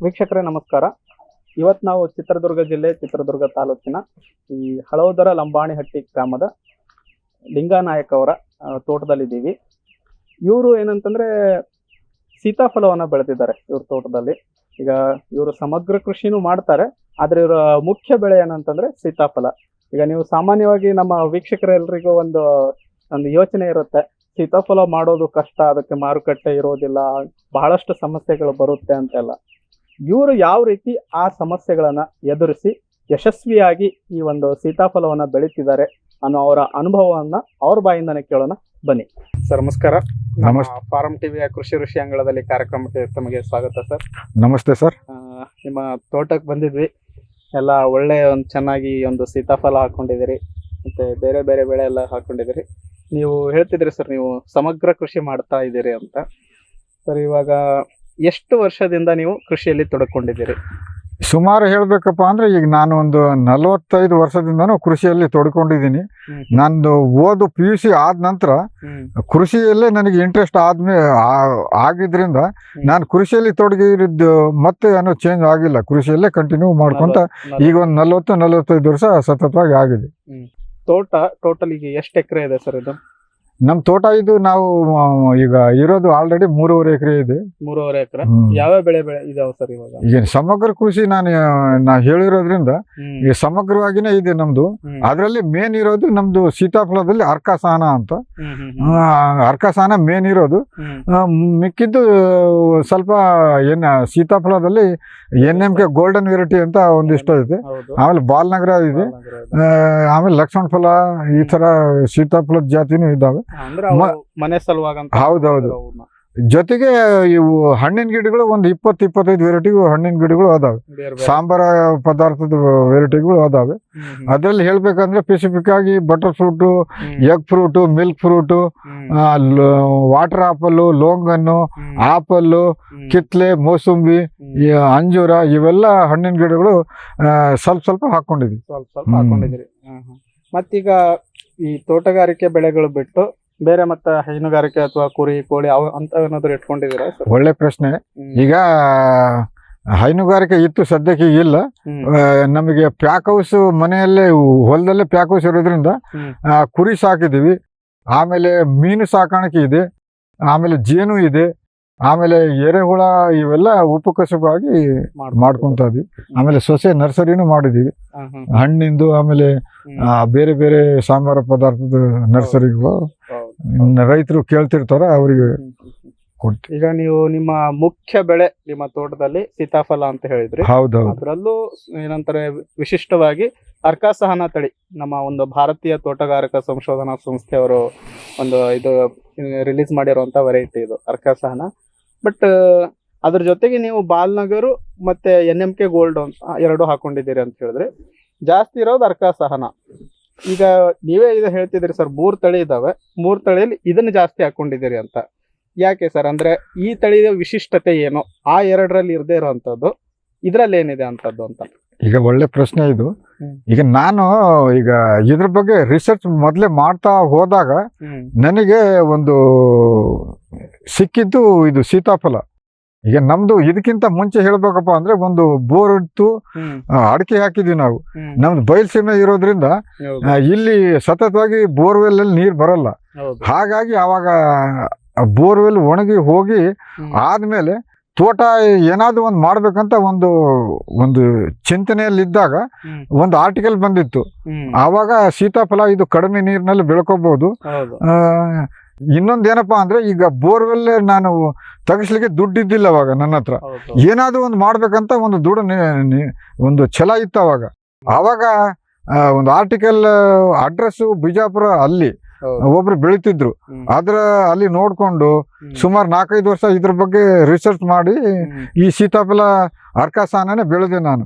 ವೀಕ್ಷಕರೇ ನಮಸ್ಕಾರ. ಇವತ್ತು ನಾವು ಚಿತ್ರದುರ್ಗ ಜಿಲ್ಲೆ ಚಿತ್ರದುರ್ಗ ತಾಲೂಕಿನ ಈ ಹಳೋದರ ಲಂಬಾಣಿಹಟ್ಟಿ ಗ್ರಾಮದ ಲಿಂಗಾನಾಯಕ್ ಅವರ ತೋಟದಲ್ಲಿದ್ದೀವಿ. ಇವರು ಏನಂತಂದ್ರೆ ಸೀತಾಫಲವನ್ನು ಬೆಳೆದಿದ್ದಾರೆ ಇವ್ರ ತೋಟದಲ್ಲಿ. ಈಗ ಇವರು ಸಮಗ್ರ ಕೃಷಿನೂ ಮಾಡ್ತಾರೆ, ಆದರೆ ಇವರ ಮುಖ್ಯ ಬೆಳೆ ಏನಂತಂದ್ರೆ ಸೀತಾಫಲ. ಈಗ ನೀವು ಸಾಮಾನ್ಯವಾಗಿ ನಮ್ಮ ವೀಕ್ಷಕರೆಲ್ಲರಿಗೂ ಒಂದು ಯೋಚನೆ ಇರುತ್ತೆ, ಸೀತಾಫಲ ಮಾಡೋದು ಕಷ್ಟ, ಅದಕ್ಕೆ ಮಾರುಕಟ್ಟೆ ಇರೋದಿಲ್ಲ, ಬಹಳಷ್ಟು ಸಮಸ್ಯೆಗಳು ಬರುತ್ತೆ ಅಂತೆಲ್ಲ. ಇವರು ಯಾವ ರೀತಿ ಆ ಸಮಸ್ಯೆಗಳನ್ನ ಎದುರಿಸಿ ಯಶಸ್ವಿಯಾಗಿ ಈ ಒಂದು ಸೀತಾಫಲವನ್ನ ಬೆಳೀತಿದ್ದಾರೆ ಅನ್ನೋ ಅವರ ಅನುಭವವನ್ನ ಅವ್ರ ಬಾಯಿಂದಾನೆ ಕೇಳೋಣ, ಬನ್ನಿ. ಸರ್ ನಮಸ್ಕಾರ. ಫಾರಂ ಟಿವಿಯ ಕೃಷಿ ಋಷಿ ಅಂಗಳದಲ್ಲಿ ಕಾರ್ಯಕ್ರಮಕ್ಕೆ ತಮಗೆ ಸ್ವಾಗತ ಸರ್. ನಮಸ್ತೆ ಸರ್. ನಿಮ್ಮ ತೋಟಕ್ಕೆ ಬಂದಿದ್ವಿ, ಎಲ್ಲ ಒಳ್ಳೆ ಒಂದು ಚೆನ್ನಾಗಿ ಒಂದು ಸೀತಾಫಲ ಹಾಕೊಂಡಿದ್ದೀರಿ, ಮತ್ತೆ ಬೇರೆ ಬೇರೆ ಬೆಳೆ ಎಲ್ಲ ಹಾಕೊಂಡಿದ್ದೀರಿ. ನೀವು ಹೇಳ್ತಿದ್ರಿ ಸರ್, ನೀವು ಸಮಗ್ರ ಕೃಷಿ ಮಾಡ್ತಾ ಇದ್ದೀರಿ ಅಂತ. ಸರ್, ಇವಾಗ ಎಷ್ಟು ವರ್ಷದಿಂದ ನೀವು ಕೃಷಿಯಲ್ಲಿ ತೊಡಕೊಂಡಿದ್ದೀರಿ? ಸುಮಾರು ಹೇಳ್ಬೇಕಪ್ಪ ಅಂದ್ರೆ ಈಗ ನಾನು ಒಂದು 45 ವರ್ಷದಿಂದನೂ ಕೃಷಿಯಲ್ಲಿ ತೊಡ್ಕೊಂಡಿದ್ದೀನಿ. ನಂದು ಓದು PUC ಆದ ನಂತರ ಕೃಷಿಯಲ್ಲೇ ನನಗೆ ಇಂಟ್ರೆಸ್ಟ್ ಆಗಿದ್ರಿಂದ ನಾನು ಕೃಷಿಯಲ್ಲಿ ತೊಡಗಿದ್ದು ಮತ್ತೆ ಏನೋ ಚೇಂಜ್ ಆಗಿಲ್ಲ, ಕೃಷಿಯಲ್ಲೇ ಕಂಟಿನ್ಯೂ ಮಾಡ್ಕೊಂತ ಈಗ ಒಂದು 40-45 ವರ್ಷ ಸತತವಾಗಿ ಆಗಿದೆ. ತೋಟ ಟೋಟಲ್ ಈಗ ಎಷ್ಟು ಎಕರೆ ಇದೆ ಸರ್ ಇದು? ನಮ್ ತೋಟ ಇದು ನಾವು ಈಗ ಇರೋದು ಆಲ್ರೆಡಿ 3.5 ಎಕರೆ ಇದೆ. 3.5 ಎಕರೆ. ಯಾವ ಬೆಳೆ ಇದಾವೆ ಸರ್ ಇವಾಗ? ಈಗ ಸಮಗ್ರ ಕೃಷಿ ನಾ ಹೇಳಿರೋದ್ರಿಂದ ಈ ಸಮಗ್ರವಾಗಿನೇ ಇದೆ ನಮ್ದು. ಅದ್ರಲ್ಲಿ ಮೇನ್ ಇರೋದು ನಮ್ದು ಸೀತಾಫಲದಲ್ಲಿ ಅರ್ಕಾಸಹನ ಅಂತ. ಅರ್ಕಾಸಹನ ಮೇನ್ ಇರೋದು, ಮಿಕ್ಕಿದ್ದು ಸ್ವಲ್ಪ ಸೀತಾಫಲದಲ್ಲಿ NMK ಗೋಲ್ಡನ್ ವೆರೈಟಿ ಅಂತ ಒಂದಿಷ್ಟು ಇದೆ. ಆಮೇಲೆ ಬಾಲ್ನಗರ ಇದೆ, ಆಮೇಲೆ ಲಕ್ಷ್ಮಣ ಫಲ, ಈ ತರ ಸೀತಾಫಲದ ಜಾತಿನೂ ಇದ್ದಾವೆ. ಮನೆ ಸಲುವಾಗಿ. ಹೌದೌದು. ಜೊತೆಗೆ ಇವು ಹಣ್ಣಿನ ಗಿಡಗಳು ಒಂದು 20-25 ವೆರೈಟಿಗೂ ಹಣ್ಣಿನ ಗಿಡಗಳು ಅದಾವೆ. ಸಾಂಬಾರ ಪದಾರ್ಥದ ವೆರೈಟಿಗಳು ಅದಾವೆ. ಅದ್ರಲ್ಲಿ ಹೇಳ್ಬೇಕಂದ್ರೆ ಸ್ಪೆಸಿಫಿಕ್ ಆಗಿ butter fruit, egg fruit, milk fruit, water apple, ಲೋಂಗನ್ನು, ಆಪಲ್ಲು, ಕಿತ್ಲೆ, ಮೋಸಂಬಿ, ಅಂಜೂರ, ಇವೆಲ್ಲ ಹಣ್ಣಿನ ಗಿಡಗಳು ಸ್ವಲ್ಪ ಹಾಕೊಂಡಿದ್ವಿ. ಮತ್ತೀಗ ಈ ತೋಟಗಾರಿಕೆ ಬೆಳೆಗಳು ಬಿಟ್ಟು ಬೇರೆ ಮತ್ತೆ ಹೈನುಗಾರಿಕೆ ಅಥವಾ ಕುರಿ ಕೋಳಿ ಅಂತ ಏನಾದ್ರು ಇಟ್ಕೊಂಡಿದ್ದೀರಾ? ಒಳ್ಳೆ ಪ್ರಶ್ನೆ. ಈಗ ಹೈನುಗಾರಿಕೆ ಇತ್ತು, ಸದ್ಯಕ್ಕೆ ಇಲ್ಲ. ನಮಗೆ ಪ್ಯಾಕ್ ಹೌಸ್ ಮನೆಯಲ್ಲೇ ಹೊಲದಲ್ಲೇ ಪ್ಯಾಕ್ ಹೌಸ್ ಇರೋದ್ರಿಂದ ಕುರಿ ಸಾಕಿದೀವಿ. ಆಮೇಲೆ ಮೀನು ಸಾಕಾಣಿಕೆ ಇದೆ, ಆಮೇಲೆ ಜೇನು ಇದೆ, ಆಮೇಲೆ ಎರೆಹುಳ, ಇವೆಲ್ಲ ಉಪಕಸವಾಗಿ ಮಾಡ್ಕೊಂತ ಇದೀವಿ. ಆಮೇಲೆ ಸೊಸೆ ನರ್ಸರಿನೂ ಮಾಡಿದೀವಿ, ಹಣ್ಣಿಂದು, ಆಮೇಲೆ ಬೇರೆ ಬೇರೆ ಸಾಂಬಾರ ಪದಾರ್ಥದ ನರ್ಸರಿಗಳು ರೈತರು ಕೇಳ್ತಿರ್ತಾರ, ಅವರಿಗೆ ಕೊಟ್ಟು. ಈಗ ನೀವು ನಿಮ್ಮ ಮುಖ್ಯ ಬೆಳೆ ನಿಮ್ಮ ತೋಟದಲ್ಲಿ ಸೀತಾಫಲ ಅಂತ ಹೇಳಿದ್ರಿ. ಹೌದೌದು. ಅದರಲ್ಲೂ ಏನಂತಾರೆ ವಿಶಿಷ್ಟವಾಗಿ ಅರ್ಕಾಸಹನ ತಳಿ, ನಮ್ಮ ಒಂದು ಭಾರತೀಯ ತೋಟಗಾರಿಕಾ ಸಂಶೋಧನಾ ಸಂಸ್ಥೆಯವರು ಒಂದು ಇದು ರಿಲೀಸ್ ಮಾಡಿರುವಂತ ವೆರೈಟಿ ಇದು ಅರ್ಕಾಸಹನ. ಬಟ್ ಅದ್ರ ಜೊತೆಗೆ ನೀವು ಬಾಲ್ನಗರು ಮತ್ತೆ NMK ಗೋಲ್ಡ್ ಎರಡು ಹಾಕೊಂಡಿದ್ದೀರಿ ಅಂತ ಹೇಳಿದ್ರೆ, ಜಾಸ್ತಿ ಇರೋದು ಅರ್ಕಾಸಹನ. ಈಗ ನೀವೇ ಇದು ಹೇಳ್ತಿದ್ರಿ ಸರ್, 3 ತಳಿ ಇದಾವೆ, 3 ತಳಿಯಲ್ಲಿ ಇದನ್ನ ಜಾಸ್ತಿ ಹಾಕೊಂಡಿದ್ದೀರಿ ಅಂತ. ಯಾಕೆ ಸರ್? ಅಂದ್ರೆ ಈ ತಳಿಯ ವಿಶಿಷ್ಟತೆ ಏನು, ಆ 2ರಲ್ಲಿ ಇರದೇ ಇರೋವಂಥದ್ದು ಇದ್ರಲ್ಲಿ ಏನಿದೆ ಅಂತದ್ದು ಅಂತ. ಈಗ ಒಳ್ಳೆ ಪ್ರಶ್ನೆ ಇದು. ಈಗ ನಾನು ಈಗ ಇದ್ರ ಬಗ್ಗೆ ರಿಸರ್ಚ್ ಮೊದಲೇ ಮಾಡ್ತಾ ಹೋದಾಗ ನನಗೆ ಒಂದು ಸಿಕ್ಕಿದ್ದು ಇದು ಸೀತಾಫಲ. ಈಗ ನಮ್ದು ಇದಕ್ಕಿಂತ ಮುಂಚೆ ಹೇಳ್ಬೇಕಪ್ಪ ಅಂದ್ರೆ ಒಂದು ಬೋರ್ ಇತ್ತು, ಅಡಿಕೆ ಹಾಕಿದ್ವಿ ನಾವು. ನಮ್ದು ಬಯಲ್ಸೀಮೆ ಇರೋದ್ರಿಂದ ಇಲ್ಲಿ ಸತತವಾಗಿ ಬೋರ್ವೆಲ್ ಅಲ್ಲಿ ನೀರು ಬರಲ್ಲ. ಹಾಗಾಗಿ ಅವಾಗ ಬೋರ್ವೆಲ್ ಒಣಗಿ ಹೋಗಿ ಆದ್ಮೇಲೆ ತೋಟ ಏನಾದ್ರು ಒಂದು ಮಾಡ್ಬೇಕಂತ ಒಂದು ಚಿಂತನೆಯಲ್ಲಿದ್ದಾಗ ಒಂದು ಆರ್ಟಿಕಲ್ ಬಂದಿತ್ತು. ಆವಾಗ ಸೀತಾಫಲ ಇದು ಕಡಿಮೆ ನೀರಿನಲ್ಲಿ ಬೆಳ್ಕೋಬಹುದು. ಇನ್ನೊಂದೇನಪ್ಪಾ ಅಂದ್ರೆ, ಈಗ ಬೋರ್ವೆಲ್ ನಾನು ತೆಗಿಸ್ಲಿಕ್ಕೆ ದುಡ್ಡಿದ್ದಿಲ್ಲ ಅವಾಗ ನನ್ನ ಹತ್ರ. ಏನಾದ್ರು ಒಂದು ಮಾಡ್ಬೇಕಂತ ಒಂದು ಒಂದು ಛಲ ಇತ್ತು ಅವಾಗ ಒಂದು ಆರ್ಟಿಕಲ್ ಅಡ್ರೆಸ್ ಬಿಜಾಪುರ, ಅಲ್ಲಿ ಒಬ್ರು ಬೆಳಿತಿದ್ರು. ಅಲ್ಲಿ ನೋಡ್ಕೊಂಡು ಸುಮಾರು 4-5 ವರ್ಷ ಇದ್ರ ಬಗ್ಗೆ ರಿಸರ್ಚ್ ಮಾಡಿ ಈ ಸೀತಾಫಲ ಅರ್ಕಾಸಹನನೇ ಬೆಳೆದೆ ನಾನು.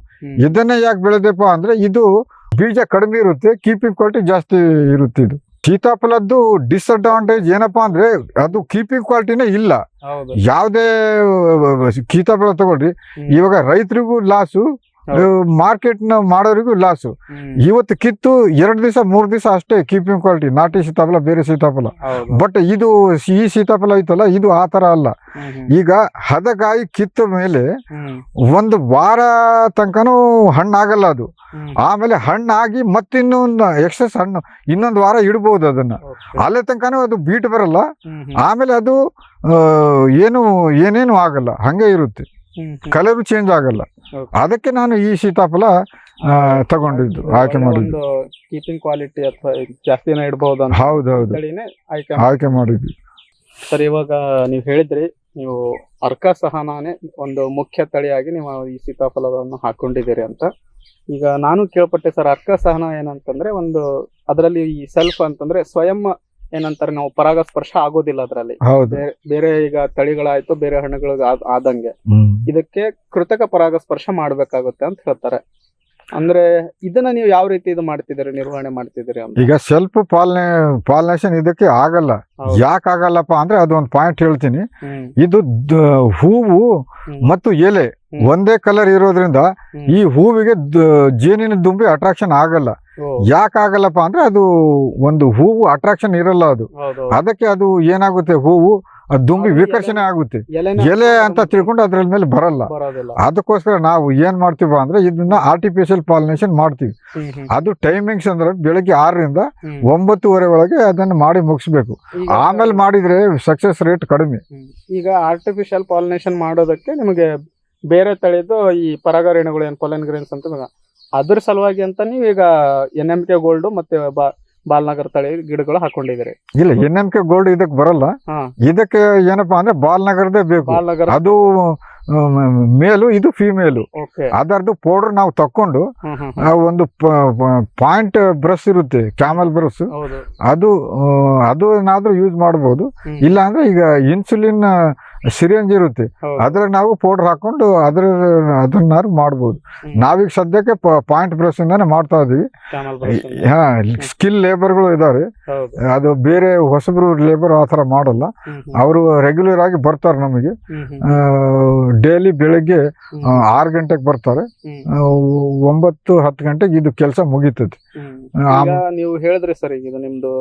ಇದನ್ನೇ ಯಾಕೆ ಬೆಳೆದೆಪ್ಪ ಅಂದ್ರೆ, ಇದು ಬೀಜ ಕಡಿಮೆ ಇರುತ್ತೆ, ಕೀಪಿಂಗ್ ಕ್ವಾಲಿಟಿ ಜಾಸ್ತಿ ಇರುತ್ತೆ. ಇದು ಸೀತಾಫಲದ್ದು ಡಿಸ್ಅಡ್ವಾಂಟೇಜ್ ಏನಪ್ಪಾ ಅಂದ್ರೆ, ಅದು ಕೀಪಿಂಗ್ ಕ್ವಾಲಿಟಿನೇ ಇಲ್ಲ. ಯಾವುದೇ ಸೀತಾಫಲ ತಗೊಳ್ರಿ, ಇವಾಗ ರೈತರಿಗೂ ಲಾಸು, ಮಾರ್ಕೆಟ್ ನ ಮಾಡೋರಿಗೂ ಲಾಸು. ಇವತ್ತು ಕಿತ್ತು 2 ದಿವಸ 3 ದಿವಸ ಅಷ್ಟೇ ಕೀಪಿಂಗ್ ಕ್ವಾಲಿಟಿ, ನಾಟಿ ಸೀತಾಫಲ ಬೇರೆ ಸೀತಾಫಲ. ಬಟ್ ಇದು ಈ ಸೀತಾಫಲ ಐತಲ್ಲ ಇದು ಆ ತರ ಅಲ್ಲ. ಈಗ ಹದಗಾಯಿ ಕಿತ್ತ ಮೇಲೆ 1 ವಾರ ತನಕನೂ ಹಣ್ಣಾಗಲ್ಲ ಅದು. ಆಮೇಲೆ ಹಣ್ಣಾಗಿ ಮತ್ತಿನ್ನೊಂದು ಎಕ್ಸಸ್ ಹಣ್ಣು ಇನ್ನೊಂದು ವಾರ ಇಡ್ಬೋದು ಅದನ್ನ. ಅಲ್ಲೇ ತನಕನೂ ಅದು ಬೀಟ್ ಬರಲ್ಲ. ಆಮೇಲೆ ಅದು ಏನೇನು ಆಗಲ್ಲ, ಹಂಗೆ ಇರುತ್ತೆ, ಕಲರು ಚೇಂಜ್ ಆಗಲ್ಲ. ಅದಕ್ಕೆ ನಾನು ಈ ಸೀತಾಫಲ ತಗೊಂಡಿದ್ದು, ಆಯ್ಕೆ ಮಾಡಿದ್ದು. ಕೀಪಿಂಗ್ ಕ್ವಾಲಿಟಿ ಅಥವಾ ಜಾಸ್ತಿನ ಇಡಬಹುದು ಅಂತ ಹೌದೌದು ಆಯ್ಕೆ ಮಾಡಿದ್ವಿ ಸರ್. ಇವಾಗ ನೀವು ಹೇಳಿದ್ರಿ ನೀವು ಅರ್ಕ ಸಹನಾನೇ ಒಂದು ಮುಖ್ಯ ತಳಿಯಾಗಿ ನೀವು ಈ ಸೀತಾಫಲವನ್ನು ಹಾಕೊಂಡಿದ್ದೀರಿ ಅಂತ. ಈಗ ನಾನು ಕೇಳ್ಪಟ್ಟೆ ಸರ್, ಅರ್ಕ ಸಹನ ಏನಂತಂದ್ರೆ ಒಂದು ಅದರಲ್ಲಿ ಈ ಸೆಲ್ಫ್ ಅಂತಂದ್ರೆ ಸ್ವಯಂ ಏನಂತಾರೆ ನಾವು ಪರಾಗಸ್ಪರ್ಶ ಆಗೋದಿಲ್ಲ ಅದರಲ್ಲಿ. ಬೇರೆ ಈಗ ತಳಿಗಳಾಯ್ತು ಬೇರೆ ಹಣ್ಣುಗಳು ಆದಂಗೆ ಇದಕ್ಕೆ ಕೃತಕ ಪರಾಗಸ್ಪರ್ಶ ಮಾಡ್ಬೇಕಾಗುತ್ತೆ ಅಂತ ಹೇಳ್ತಾರೆ. ಅಂದ್ರೆ ಇದನ್ನ ನೀವು ಯಾವ ರೀತಿ ಇದು ಮಾಡ್ತಿದ್ದೀರಿ, ನಿರ್ವಹಣೆ ಮಾಡ್ತಿದ್ದೀರಿ ಅಂತ? ಈಗ ಸೆಲ್ಫ್ ಪಾಲಿನೇಷನ್ ಇದಕ್ಕೆ ಆಗಲ್ಲ. ಯಾಕೆ ಆಗಲ್ಲಪ್ಪ ಅಂದ್ರೆ ಅದೊಂದು ಪಾಯಿಂಟ್ ಹೇಳ್ತೀನಿ. ಇದು ಹೂವು ಮತ್ತು ಎಲೆ ಒಂದೇ ಕಲರ್ ಇರೋದ್ರಿಂದ ಈ ಹೂವಿಗೆ ಜೇನಿನ ದುಂಬಿ ಅಟ್ರಾಕ್ಷನ್ ಆಗಲ್ಲ. ಯಾಕೆ ಆಗಲ್ಲಪ್ಪ ಅಂದ್ರೆ ಅದು ಒಂದು ಹೂವು ಅಟ್ರಾಕ್ಷನ್ ಇರಲ್ಲ ಅದು. ಅದಕ್ಕೆ ಅದು ಏನಾಗುತ್ತೆ, ಹೂವು ದುಂಬಿ ವಿಕರ್ಷಣೆ ಆಗುತ್ತೆ, ಎಲೆ ಅಂತ ತಿಳ್ಕೊಂಡು ಅದ್ರ ಮೇಲೆ ಬರಲ್ಲ. ಅದಕ್ಕೋಸ್ಕರ ನಾವು ಏನ್ ಮಾಡ್ತೀವಿ ಅಂದ್ರೆ ಇದನ್ನ ಆರ್ಟಿಫಿಷಿಯಲ್ ಪಾಲಿನೇಷನ್ ಮಾಡ್ತೀವಿ. ಅದು ಟೈಮಿಂಗ್ಸ್ ಅಂದ್ರೆ ಬೆಳಗ್ಗೆ 6ರಿಂದ 9:30 ಒಳಗೆ ಅದನ್ನ ಮಾಡಿ ಮುಗಿಸ್ಬೇಕು. ಆಮೇಲೆ ಮಾಡಿದ್ರೆ ಸಕ್ಸಸ್ ರೇಟ್ ಕಡಿಮೆ. ಈಗ ಆರ್ಟಿಫಿಷಿಯಲ್ ಪಾಲಿನೇಷನ್ ಮಾಡೋದಕ್ಕೆ ನಿಮಗೆ ಬೇರೆ ತಳಿದು ಈ ಪರಾಗರೇಣುಗಳು ಏನ್ ಪೊಲೆನ್ ಗ್ರೇನ್ಸ್ ಅಂತ ಅದ್ರ ಸಲುವಾಗಿ ಅಂತ ನೀವು ಈಗ NMK ಗೋಲ್ಡ್ ಮತ್ತೆ ಬಾಲ್ನಗರ್ ತಳಿ ಗಿಡಗಳು ಹಾಕೊಂಡಿದ್ದೀರಿ? ಇಲ್ಲ, NMK ಗೋಲ್ಡ್ ಇದಕ್ಕೆ ಬರಲ್ಲ. ಇದಕ್ಕೆ ಏನಪ್ಪಾ ಅಂದ್ರೆ ಬಾಲ್ನಗರದೇ ಬೇಕು. ಅದು ಮೇಲು, ಇದು ಫಿಮೇಲು. ಅದರದ್ದು ಪೌಡರ್ ನಾವು ತಕೊಂಡು ಒಂದು ಪಾಯಿಂಟ್ ಬ್ರಷ್ ಇರುತ್ತೆ, ಕ್ಯಾಮಲ್ ಬ್ರಷ್, ಅದು ಏನಾದ್ರೂ ಯೂಸ್ ಮಾಡಬಹುದು. ಇಲ್ಲ ಅಂದ್ರೆ ಈಗ ಇನ್ಸುಲಿನ್ ಸಿರಿಂಜ್ ಇರುತ್ತೆ, ಅದ್ರ ನಾವು ಪೌಡರ್ ಹಾಕೊಂಡು ಅದನ್ನಾರು ಮಾಡ್ಬೋದು. ನಾವೀಗ ಸದ್ಯಕ್ಕೆ ಪಾಯಿಂಟ್ ಬ್ರಷ್ ಇಂದಾನೆ ಮಾಡ್ತಾ ಇದೀವಿ. ಸ್ಕಿಲ್ ಲೇಬರ್ಗಳು ಇದಾರೆ, ಅದು ಬೇರೆ ಹೊಸಬ್ರು ಲೇಬರ್ ಆ ಥರ ಮಾಡಲ್ಲ. ಅವರು ರೆಗ್ಯುಲರ್ ಆಗಿ ಬರ್ತಾರೆ ನಮಗೆ. ಡೈಲಿ ಬೆಳಗ್ಗೆ 6 ಗಂಟೆಗೆ ಬರ್ತಾರೆ, 9-10 ಗಂಟೆಗೆ ಇದು ಕೆಲಸ ಮುಗೀತದೆ. ನೀವು ಹೇಳಿದ್ರಿ ಸರ್, ಈಗ ಇದು ನಿಮ್ದು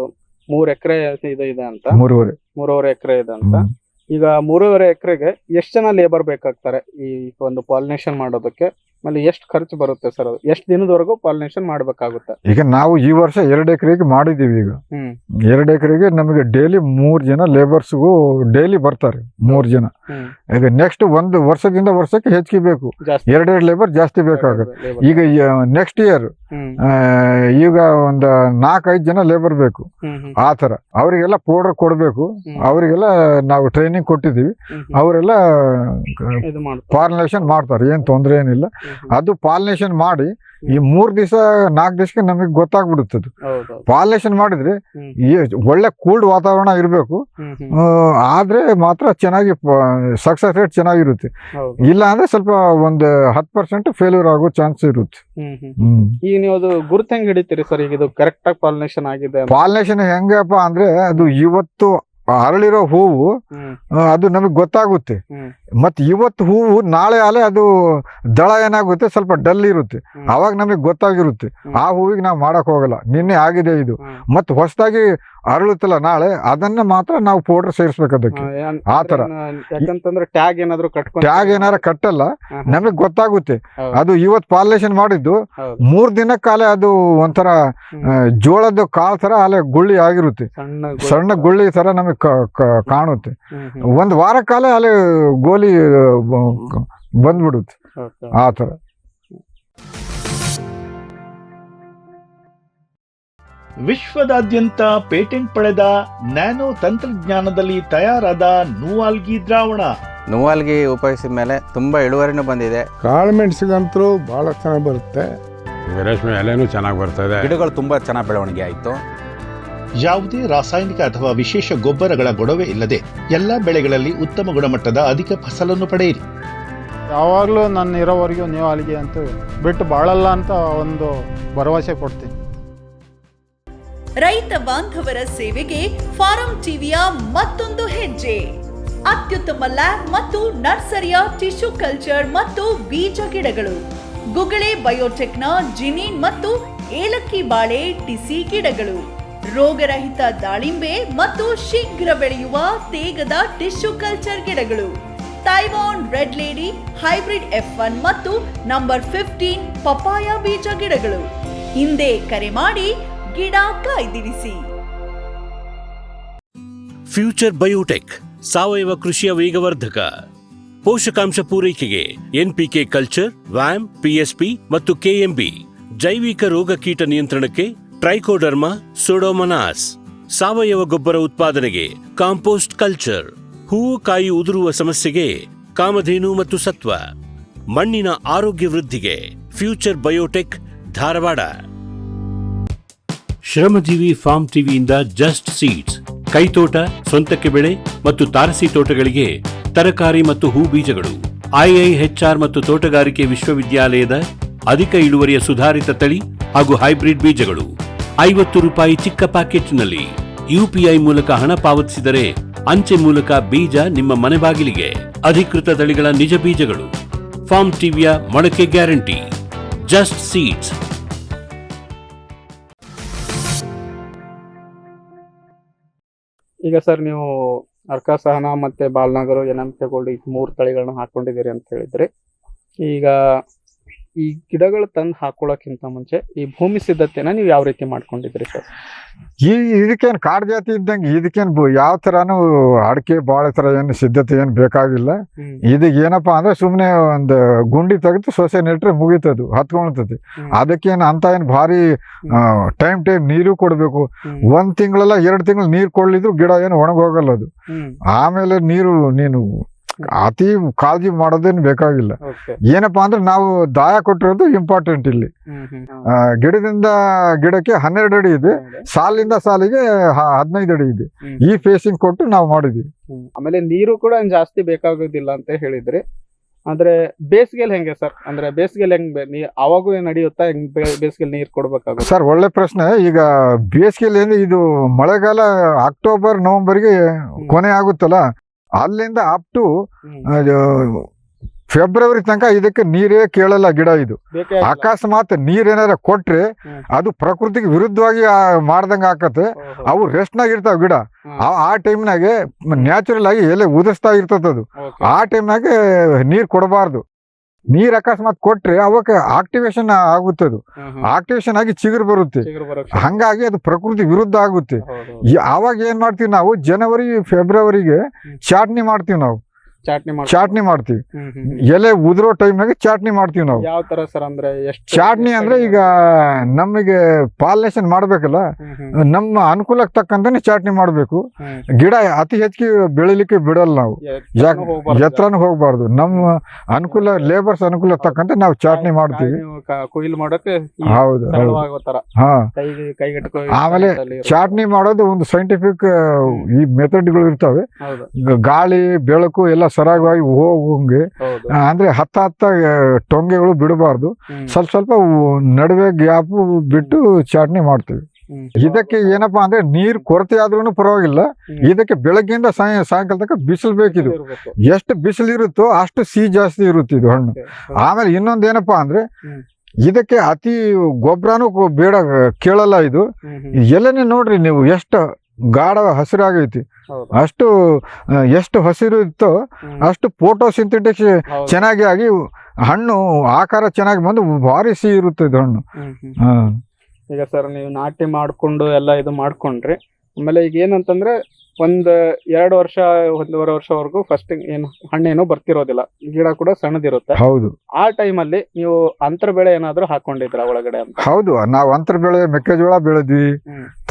3 ಎಕರೆ ಇದೆ ಅಂತ. 3.5 ಎಕರೆ ಇದೆ ಅಂತ. ಈಗ 3.5 ಎಕರೆಗೆ ಎಷ್ಟು ಜನ ಲೇಬರ್ ಬೇಕಾಗ್ತಾರೆ ಈ ಒಂದು ಪಾಲಿನೇಷನ್ ಮಾಡೋದಕ್ಕೆ? ಆಮೇಲೆ ಎಷ್ಟು ಖರ್ಚು ಬರುತ್ತೆ ಸರ್? ಎಷ್ಟು ದಿನದವರೆಗೂ ಪಾಲಿನೇಷನ್ ಮಾಡ್ಬೇಕಾಗುತ್ತೆ? ಈಗ ನಾವು ಈ ವರ್ಷ 2 ಎಕರೆಗೆ ಮಾಡಿದೀವಿ. ಈಗ 2 ಎಕರೆಗೆ ನಮಗೆ ಡೈಲಿ 3 ಜನ ಲೇಬರ್ಸ್ಗೂ ಡೈಲಿ ಬರ್ತಾರೆ, 3 ಜನ. ಈಗ ನೆಕ್ಸ್ಟ್ 1 ವರ್ಷದಿಂದ ವರ್ಷಕ್ಕೆ ಹೆಚ್ಚಿಗೆ ಬೇಕು, 2 ಲೇಬರ್ ಜಾಸ್ತಿ ಬೇಕಾಗುತ್ತೆ. ಈಗ ನೆಕ್ಸ್ಟ್ ಇಯರ್ ಈಗ ಒಂದು 4-5 ಜನ ಲೇಬರ್ ಬೇಕು. ಆ ತರ ಅವರಿಗೆಲ್ಲ ಪೌಡರ್ ಕೊಡ್ಬೇಕು. ಅವರಿಗೆಲ್ಲ ನಾವು ಟ್ರೈನಿಂಗ್ ಕೊಟ್ಟಿದ್ದೀವಿ. ಅವರೆಲ್ಲ ಪಾಲಿನೇಷನ್ ಮಾಡ್ತಾರೆ, ಏನ್ ತೊಂದರೆ ಏನಿಲ್ಲ. ಅದು ಪಾಲಿನೇಷನ್ ಮಾಡಿ ಈ 3 ದಿವಸ 4 ದಿವಸಕ್ಕೆ ನಮಗೆ ಗೊತ್ತಾಗ್ಬಿಡುತ್ತದೆ. ಪಾಲಿನೇಷನ್ ಮಾಡಿದ್ರೆ ಒಳ್ಳೆ ಕೂಲ್ಡ್ ವಾತಾವರಣ ಇರಬೇಕು, ಆದ್ರೆ ಮಾತ್ರ ಚೆನ್ನಾಗಿ ಸಕ್ಸಸ್ ರೇಟ್ ಚೆನ್ನಾಗಿರುತ್ತೆ. ಇಲ್ಲ ಅಂದ್ರೆ ಸ್ವಲ್ಪ ಒಂದು 10% ಫೇಲ್ಯೂರ್ ಆಗೋ ಚಾನ್ಸ್ ಇರುತ್ತೆ. ಈಗ ನೀವು ಅದು ಗುರುತು ಹೆಂಗ್ ಹಿಡಿತೀರಿ ಸರ್? ಈಗ ಇದು ಕರೆಕ್ಟ್ ಆಗಿ ಪಾಲಿನೇಷನ್ ಆಗಿದೆ? ಪಾಲಿನೇಷನ್ ಹೆಂಗಪ್ಪ ಅಂದ್ರೆ ಅದು ಇವತ್ತು ಅರಳಿರೋ ಹೂವು ಅದು ನಮಗೆ ಗೊತ್ತಾಗುತ್ತೆ. ಮತ್ತೆ ಇವತ್ತು ಹೂವು ನಾಳೆ ಆಲೆ ಅದು ದಳ ಏನಾಗುತ್ತೆ, ಸ್ವಲ್ಪ ಡಲ್ ಇರುತ್ತೆ, ಅವಾಗ ನಮಗೆ ಗೊತ್ತಾಗಿರುತ್ತೆ. ಆ ಹೂವಿಗೆ ನಾವು ಮಾಡಕ್ ಹೋಗಲ್ಲ, ನಿನ್ನೆ ಆಗಿದೆ ಇದು. ಮತ್ತೆ ಹೊಸದಾಗಿ ಅರಳುತ್ತಲ್ಲ ನಾಳೆ, ಅದನ್ನ ಮಾತ್ರ ನಾವು ಪೌಡರ್ ಸೇರಿಸ್ಬೇಕು ಅದಕ್ಕೆ. ಆ ತರ ಯಾಕಂತಂದ್ರೆ ಟ್ಯಾಗ್ ಏನಾರ ಕಟ್ಟಲ್ಲ, ನಮಗ್ ಗೊತ್ತಾಗುತ್ತೆ. ಅದು ಇವತ್ತು ಪಾಲಿನೇಷನ್ ಮಾಡಿದ್ದು 3 ದಿನ ಕಾಲ ಅದು ಒಂಥರ ಜೋಳದ ಕಾಳು ತರ ಅಲ್ಲೇ ಗುಳ್ಳಿ ಆಗಿರುತ್ತೆ, ಸಣ್ಣ ಗುಳ್ಳಿ ತರ ನಮಗ್ ಕಾಣುತ್ತೆ. 1 ವಾರ ಕಾಲ ಅಲ್ಲೇ ಗೋಲಿ ಬಂದ್ಬಿಡುತ್ತೆ. ಆ ತರ ವಿಶ್ವದಾದ್ಯಂತ ಪೇಟೆಂಟ್ ಪಡೆದ ನ್ಯಾನೋ ತಂತ್ರಜ್ಞಾನದಲ್ಲಿ ತಯಾರಾದ ನೂವಾಲ್ಗಿ ದ್ರಾವಣ. ನೂವಾಲ್ಗಿ ಉಪಯೋಗಿಸಿದ ಮೇಲೆ ತುಂಬಾ ಇಳುವರಿನೂ ಬಂದಿದೆ. ಕಾಳು ಮೆಣಸಿಗಂತೂ ಬಹಳ ಚೆನ್ನಾಗಿ ಬರುತ್ತೆ. ರೇಷ್ಮೆ ಎಲೆನೂ ಚೆನ್ನಾಗಿ ಬರ್ತದೆ. ಗಿಡಗಳು ತುಂಬಾ ಚೆನ್ನಾಗಿ ಬೆಳವಣಿಗೆ ಆಯಿತು. ಯಾವುದೇ ರಾಸಾಯನಿಕ ಅಥವಾ ವಿಶೇಷ ಗೊಬ್ಬರಗಳ ಗೊಡವೆ ಇಲ್ಲದೆ ಎಲ್ಲ ಬೆಳೆಗಳಲ್ಲಿ ಉತ್ತಮ ಗುಣಮಟ್ಟದ ಅಧಿಕ ಫಸಲನ್ನು ಪಡೆಯಿರಿ. ಯಾವಾಗಲೂ ನನ್ನ ಇರೋವರೆಗೂ ನೂವಾಲ್ಗಿ ಅಂತೂ ಬಿಟ್ಟು ಬಾಳಲ್ಲ ಅಂತ ಒಂದು ಭರವಸೆ ಕೊಡ್ತೀನಿ. ರೈತ ಬಾಂಧವರ ಸೇವೆಗೆ ಫಾರಂ ಟಿವಿಯ ಮತ್ತೊಂದು ಹೆಜ್ಜೆ. ಅತ್ಯುತ್ತಮ ಲ್ಯಾಬ್ ಮತ್ತು ನರ್ಸರಿಯ ಟಿಶ್ಯೂ ಕಲ್ಚರ್ ಮತ್ತು ಬೀಜ ಗಿಡಗಳು, ಗುಗಳೆ ಬಯೋಟೆಕ್ನ ಜಿನಿನ್ ಮತ್ತು ಏಲಕ್ಕಿ ಬಾಳೆ ಟಿಸಿ ಗಿಡಗಳು, ರೋಗರಹಿತ ದಾಳಿಂಬೆ ಮತ್ತು ಶೀಘ್ರ ಬೆಳೆಯುವ ತೇಗದ ಟಿಶ್ಯೂ ಕಲ್ಚರ್ ಗಿಡಗಳು, Taiwan red lady hybrid F1 ಮತ್ತು ನಂಬರ್ 15 ಪಪಾಯ ಬೀಜ ಗಿಡಗಳು. ಹಿಂದೆ ಕರೆ ಮಾಡಿ ಗಿಡ ಕಾಯ್ದಿರಿಸಿ. ಫ್ಯೂಚರ್ ಬಯೋಟೆಕ್ ಸಾವಯವ ಕೃಷಿಯ ವೇಗವರ್ಧಕ. ಪೋಷಕಾಂಶ ಪೂರೈಕೆಗೆ NPK ಕಲ್ಚರ್, ವ್ಯಾಮ್, PSP ಮತ್ತು KMB. ಜೈವಿಕ ರೋಗ ಕೀಟ ನಿಯಂತ್ರಣಕ್ಕೆ ಟ್ರೈಕೋಡರ್ಮಾ, ಸೂಡೋಮೊನಾಸ್. ಸಾವಯವ ಗೊಬ್ಬರ ಉತ್ಪಾದನೆಗೆ ಕಾಂಪೋಸ್ಟ್ ಕಲ್ಚರ್. ಹೂವು ಕಾಯಿ ಉದುರುವ ಸಮಸ್ಯೆಗೆ ಕಾಮಧೇನು ಮತ್ತು ಸತ್ವ. ಮಣ್ಣಿನ ಆರೋಗ್ಯ ವೃದ್ಧಿಗೆ ಫ್ಯೂಚರ್ ಬಯೋಟೆಕ್, ಧಾರವಾಡ. ಶ್ರಮಜೀವಿ ಫಾರ್ಮ್ ಟಿವಿಯಿಂದ ಜಸ್ಟ್ ಸೀಡ್ಸ್, ಕೈತೋಟ, ಸ್ವಂತಕ್ಕೆ ಬೆಳೆ ಮತ್ತು ತಾರಸಿ ತೋಟಗಳಿಗೆ ತರಕಾರಿ ಮತ್ತು ಹೂ ಬೀಜಗಳು. IIHR ಮತ್ತು ತೋಟಗಾರಿಕೆ ವಿಶ್ವವಿದ್ಯಾಲಯದ ಅಧಿಕ ಇಳುವರಿಯ ಸುಧಾರಿತ ತಳಿ ಹಾಗೂ ಹೈಬ್ರಿಡ್ ಬೀಜಗಳು. 50 ರೂಪಾಯಿ ಚಿಕ್ಕ ಪ್ಯಾಕೆಟ್ನಲ್ಲಿ. UPI ಮೂಲಕ ಹಣ ಪಾವತಿಸಿದರೆ ಅಂಚೆ ಮೂಲಕ ಬೀಜ ನಿಮ್ಮ ಮನೆ ಬಾಗಿಲಿಗೆ. ಅಧಿಕೃತ ತಳಿಗಳ ನಿಜ ಬೀಜಗಳು. ಫಾರ್ಮ್ ಟಿವಿಯ ಮೊಳಕೆ ಗ್ಯಾರಂಟಿ. Just seeds. ಈಗ ಸರ್ ನೀವು ಅರ್ಕಾಸಹನ ಮತ್ತೆ ಬಾಲ್ನಗರ ಏನಂತ ಗೋಲ್ಡ್ ಈ 3 ತಳಿಗಳನ್ನ ಹಾಕೊಂಡಿದ್ದೀರಿ ಅಂತ ಹೇಳಿದ್ರಿ. ಈಗ ಈ ಗಿಡಗಳು ತಂದು ಹಾಕೊಳ್ಳೋಕ್ಕಿಂತ ಮುಂಚೆ ಈ ಭೂಮಿ ಸಿದ್ಧತೆನ ನೀವು ಯಾವ ರೀತಿ ಮಾಡ್ಕೊಂಡಿದ್ರಿ ಸರ್? ಇದಕ್ಕೇನು ಕಾಡು ಜಾತಿ ಇದ್ದಂಗೆ ಇದಕ್ಕೇನು ಯಾವ ಥರನೂ ಅಡಿಕೆ ಬಾಳೆ ಥರ ಏನು ಸಿದ್ಧತೆ ಏನು ಬೇಕಾಗಿಲ್ಲ. ಇದಕ್ಕೆ ಏನಪ್ಪಾ ಅಂದ್ರೆ ಸುಮ್ಮನೆ ಒಂದು ಗುಂಡಿ ತೆಗೆದು ಸೊಸೆ ನೆಟ್ರೆ ಮುಗಿತದು, ಹತ್ಕೊಳ್ತದೆ. ಅದಕ್ಕೇನು ಅಂತ ಏನು ಭಾರಿ ಟೈಮ್ ನೀರು ಕೊಡಬೇಕು. 1 ತಿಂಗಳಲ್ಲ 2 ತಿಂಗಳು ನೀರು ಕೊಡ್ಲಿದ್ರು ಗಿಡ ಏನು ಒಣಗೋಗಲ್ಲ ಅದು. ಆಮೇಲೆ ನೀನು ಅತಿ ಕಾಳಜಿ ಮಾಡೋದೇನು ಬೇಕಾಗಿಲ್ಲ. ಏನಪ್ಪಾ ಅಂದ್ರೆ ನಾವು ದಾಯ ಕೊಟ್ಟಿರೋದು ಇಂಪಾರ್ಟೆಂಟ್ ಇಲ್ಲಿ. ಗಿಡದಿಂದ ಗಿಡಕ್ಕೆ 12 ಅಡಿ ಇದೆ, ಸಾಲಿಂದ ಸಾಲಿಗೆ 15 ಅಡಿ ಇದೆ. ಈ ಫೇಸಿಂಗ್ ಕೊಟ್ಟು ನಾವು ಮಾಡಿದ್ವಿ. ಆಮೇಲೆ ನೀರು ಕೂಡ ಜಾಸ್ತಿ ಬೇಕಾಗೋದಿಲ್ಲ ಅಂತ ಹೇಳಿದ್ರಿ. ಅಂದ್ರೆ ಬೇಸಿಗೆಲ್ ಹೆಂಗೆ ಸರ್? ಅಂದ್ರೆ ಬೇಸಿಗೆಲ್ ಹೆಂಗ್ ಅವಾಗೂ ಏನ್ ನಡೆಯುತ್ತಾ? ಬೇಸಿಗೆಲ್ ನೀರ್ ಕೊಡ್ಬೇಕಾಗುತ್ತೆ ಸರ್? ಒಳ್ಳೆ ಪ್ರಶ್ನೆ. ಈಗ ಬೇಸಿಗೆಯಲ್ಲಿ ಇದು ಮಳೆಗಾಲ ಅಕ್ಟೋಬರ್ ನವೆಂಬರ್ಗೆ ಕೊನೆ ಆಗುತ್ತಲ್ಲ, ಅಲ್ಲಿಂದ ಅಪ್ ಟು ಫೆಬ್ರವರಿ ತನಕ ಇದಕ್ಕೆ ನೀರೇ ಕೇಳಲ್ಲ ಗಿಡ. ಇದು ಅಕಸ್ಮಾತ್ ನೀರೇನಾರ ಕೊಟ್ರೆ ಅದು ಪ್ರಕೃತಿಗೆ ವಿರುದ್ಧವಾಗಿ ಮಾಡ್ದಂಗ ಆಕತ್ತೆ. ಅವು ರೆಸ್ಟ್ನಾಗ ಇರ್ತಾವ ಗಿಡ. ಆ ಟೈಮ್ನಾಗೆ ನ್ಯಾಚುರಲ್ ಆಗಿ ಎಲೆ ಉದಿಸ್ತಾ ಇರ್ತದದು. ಆ ಟೈಮ್ನಾಗೆ ನೀರ್ ಕೊಡಬಾರ್ದು. ನೀರ್ ಅಕಸ್ಮಾತ್ ಕೊಟ್ರೆ ಅವಕ್ಕೆ ಆಕ್ಟಿವೇಶನ್ ಆಗುತ್ತದು. ಆಕ್ಟಿವೇಶನ್ ಆಗಿ ಚಿಗುರು ಬರುತ್ತೆ. ಹಂಗಾಗಿ ಅದು ಪ್ರಕೃತಿ ವಿರುದ್ಧ ಆಗುತ್ತೆ. ಆವಾಗ ಏನ್ ಮಾಡ್ತೀವಿ ನಾವು, ಜನವರಿ ಫೆಬ್ರವರಿಗೆ ಚಾಟ್ನಿ ಮಾಡ್ತೀವಿ ನಾವು. ಚಾಟ್ನಿ ಮಾಡ್ತೀವಿ. ಎಲೆ ಉದುರೋ ಟೈಮ್ನಾಗ ಚಾಟ್ನಿ ಮಾಡ್ತೀವಿ ನಾವು. ಯಾವ ತರ ಸರ್? ಅಂದ್ರೆ ಚಾಟ್ನಿ ಅಂದ್ರೆ ಈಗ ನಮಗೆ ಪಾಲಿನೇಷನ್ ಮಾಡ್ಬೇಕಲ್ಲ, ನಮ್ಮ ಅನುಕೂಲಕ್ಕೆ ತಕ್ಕಂತಾನೆ ಚಾಟ್ನಿ ಮಾಡ್ಬೇಕು. ಗಿಡ ಅತಿ ಹೆಚ್ಚಿಗೆ ಬೆಳಿಲಿಕ್ಕೆ ಬಿಡಲ್ಲ ನಾವು. ಎತ್ತರನು ಹೋಗ್ಬಾರ್ದು. ನಮ್ಮ ಅನುಕೂಲ, ಲೇಬರ್ಸ್ ಅನುಕೂಲ ತಕ್ಕಂತೆ ನಾವು ಚಾಟ್ನಿ ಮಾಡ್ತೀವಿ. ಕೊಯ್ಲು ಮಾಡೋಕೆ ಹೌದು. ಹಾ, ಆಮೇಲೆ ಚಾಟ್ನಿ ಮಾಡೋದು ಒಂದು ಸೈಂಟಿಫಿಕ್ ಈ ಮೆಥಡ್ಗಳು ಇರ್ತವೆ. ಗಾಳಿ ಬೆಳಕು ಎಲ್ಲ ಸರಾಗವಾಗಿ ಹೋಗಂಗೆ, ಅಂದ್ರೆ ಹತ್ತ ಟೊಂಗೆಗಳು ಬಿಡಬಾರ್ದು. ಸ್ವಲ್ಪ ನಡುವೆ ಗ್ಯಾಪ್ ಬಿಟ್ಟು ಚಾಟ್ನಿ ಮಾಡ್ತೀವಿ. ಇದಕ್ಕೆ ಏನಪ್ಪಾ ಅಂದ್ರೆ ನೀರ್ ಕೊರತೆ ಆದ್ರೂ ಪರವಾಗಿಲ್ಲ. ಇದಕ್ಕೆ ಬೆಳಗ್ಗೆಯಿಂದ ಸಾಯಂಕಾಲ ತನಕ ಬಿಸಿಲು ಬೇಕಿದು. ಎಷ್ಟು ಬಿಸಿಲು ಇರುತ್ತೋ ಅಷ್ಟು ಸಿಹಿ ಜಾಸ್ತಿ ಇರುತ್ತೆ ಇದು ಹಣ್ಣು. ಆಮೇಲೆ ಇನ್ನೊಂದೇನಪ್ಪಾ ಅಂದ್ರೆ ಇದಕ್ಕೆ ಅತಿ ಗೊಬ್ಬರನು ಬೇಡ, ಕೇಳಲ್ಲ ಇದು. ಎಲ್ಲನೇ ನೋಡ್ರಿ ನೀವು, ಎಷ್ಟು ಗಾಢ ಹಸಿರಾಗೈತಿ. ಎಷ್ಟು ಹಸಿರು ಇತ್ತೋ ಅಷ್ಟು ಫೋಟೋಸಿಂಥೆಟಿಕ್ಸ್ ಚೆನ್ನಾಗಿ ಆಗಿ ಹಣ್ಣು ಆಕಾರ ಚೆನ್ನಾಗಿ ಬಂದು ಭಾರಿ ಸಿಹಿ ಇರುತ್ತೆ ಇದು ಹಣ್ಣು. ಈಗ ಸರ್ ನೀವು ನಾಟಿ ಮಾಡ್ಕೊಂಡು ಎಲ್ಲ ಇದು ಮಾಡ್ಕೊಂಡ್ರಿ. ಆಮೇಲೆ ಈಗ ಏನಂತಂದ್ರೆ 1-2 ವರ್ಷ 1.5 ವರ್ಷವರೆಗೂ ಫಸ್ಟ್ ಏನು ಹಣ್ಣೇನು ಬರ್ತಿರೋದಿಲ್ಲ, ಗಿಡ ಕೂಡ ಸಣ್ಣದಿರುತ್ತೆ. ಹೌದು. ಆ ಟೈಮಲ್ಲಿ ನೀವು ಅಂತರ ಬೆಳೆ ಏನಾದ್ರು ಹಾಕೊಂಡಿದ್ರ ಒಳಗಡೆ ಅಂತ? ಹೌದು, ನಾವು ಅಂತರ ಬೆಳೆ ಮೆಕ್ಕೆಜೋಳ ಬೆಳೆದ್ವಿ,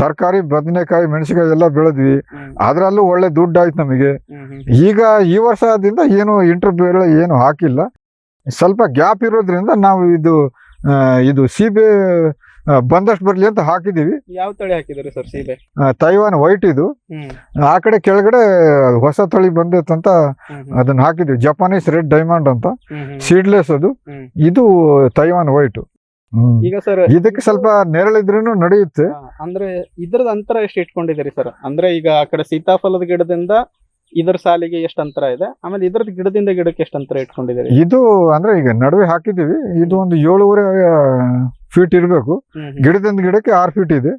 ತರಕಾರಿ ಬದನೆಕಾಯಿ ಮೆಣಸಿನಕಾಯಿ ಎಲ್ಲ ಬೆಳೆದ್ವಿ. ಅದ್ರಲ್ಲೂ ಒಳ್ಳೆ ದುಡ್ಡು ಆಯ್ತು ನಮಗೆ. ಈಗ ಈ ವರ್ಷದಿಂದ ಏನು ಇಂಟರ್ ಬೆಳೆ ಏನು ಹಾಕಿಲ್ಲ. ಸ್ವಲ್ಪ ಗ್ಯಾಪ್ ಇರೋದ್ರಿಂದ ನಾವು ಇದು ಸೀಬೆ ಬಂದಷ್ಟು ಬರ್ಲಿ ಅಂತ ಹಾಕಿದೀವಿ. ಯಾವ ತಳಿ ಹಾಕಿದ್ರಿ ಸರ್ ಸೀಬೆ? ತೈವಾನ್ ವೈಟ್ ಇದು. ಆ ಕಡೆ ಕೆಳಗಡೆ ಹೊಸ ತಳಿ ಬಂದೈತಂತ ಅದನ್ನ ಹಾಕಿದ್ವಿ. ಜಪಾನೀಸ್ ರೆಡ್ ಡೈಮಂಡ್ ಅಂತ, ಸೀಡ್ಲೆಸ್ ಅದು. ಇದು ತೈವಾನ್ ವೈಟ್. ಈಗ ಸರ್ ಇದಕ್ಕೆ ಸ್ವಲ್ಪ ನೆರಳಿದ್ರೂ ನಡೆಯುತ್ತೆ. ಅಂದ್ರೆ ಇದ್ರದ ಅಂತರ ಎಷ್ಟು ಇಟ್ಕೊಂಡಿದ್ದೀರಿ ಸರ್? ಅಂದ್ರೆ ಈಗ ಆ ಕಡೆ ಸೀತಾಫಲದ ಗಿಡದಿಂದ ಇದ್ರ ಸಾಲಿಗೆ ಎಷ್ಟು ಅಂತರ ಇದೆ, ಆಮೇಲೆ ಇದ್ರದ್ದು ಗಿಡದಿಂದ ಗಿಡಕ್ಕೆ ಎಷ್ಟು ಅಂತರ ಇಟ್ಕೊಂಡಿದ್ದೀರಿ? ಇದು ಅಂದ್ರೆ ಈಗ ನಡುವೆ ಹಾಕಿದೀವಿ, ಇದು ಒಂದು 7.5 ಫೀಟ್ ಇರಬೇಕು. ಗಿಡದಿಂದ ಗಿಡಕ್ಕೆ 6 ಫೀಟ್ ಇದೆ,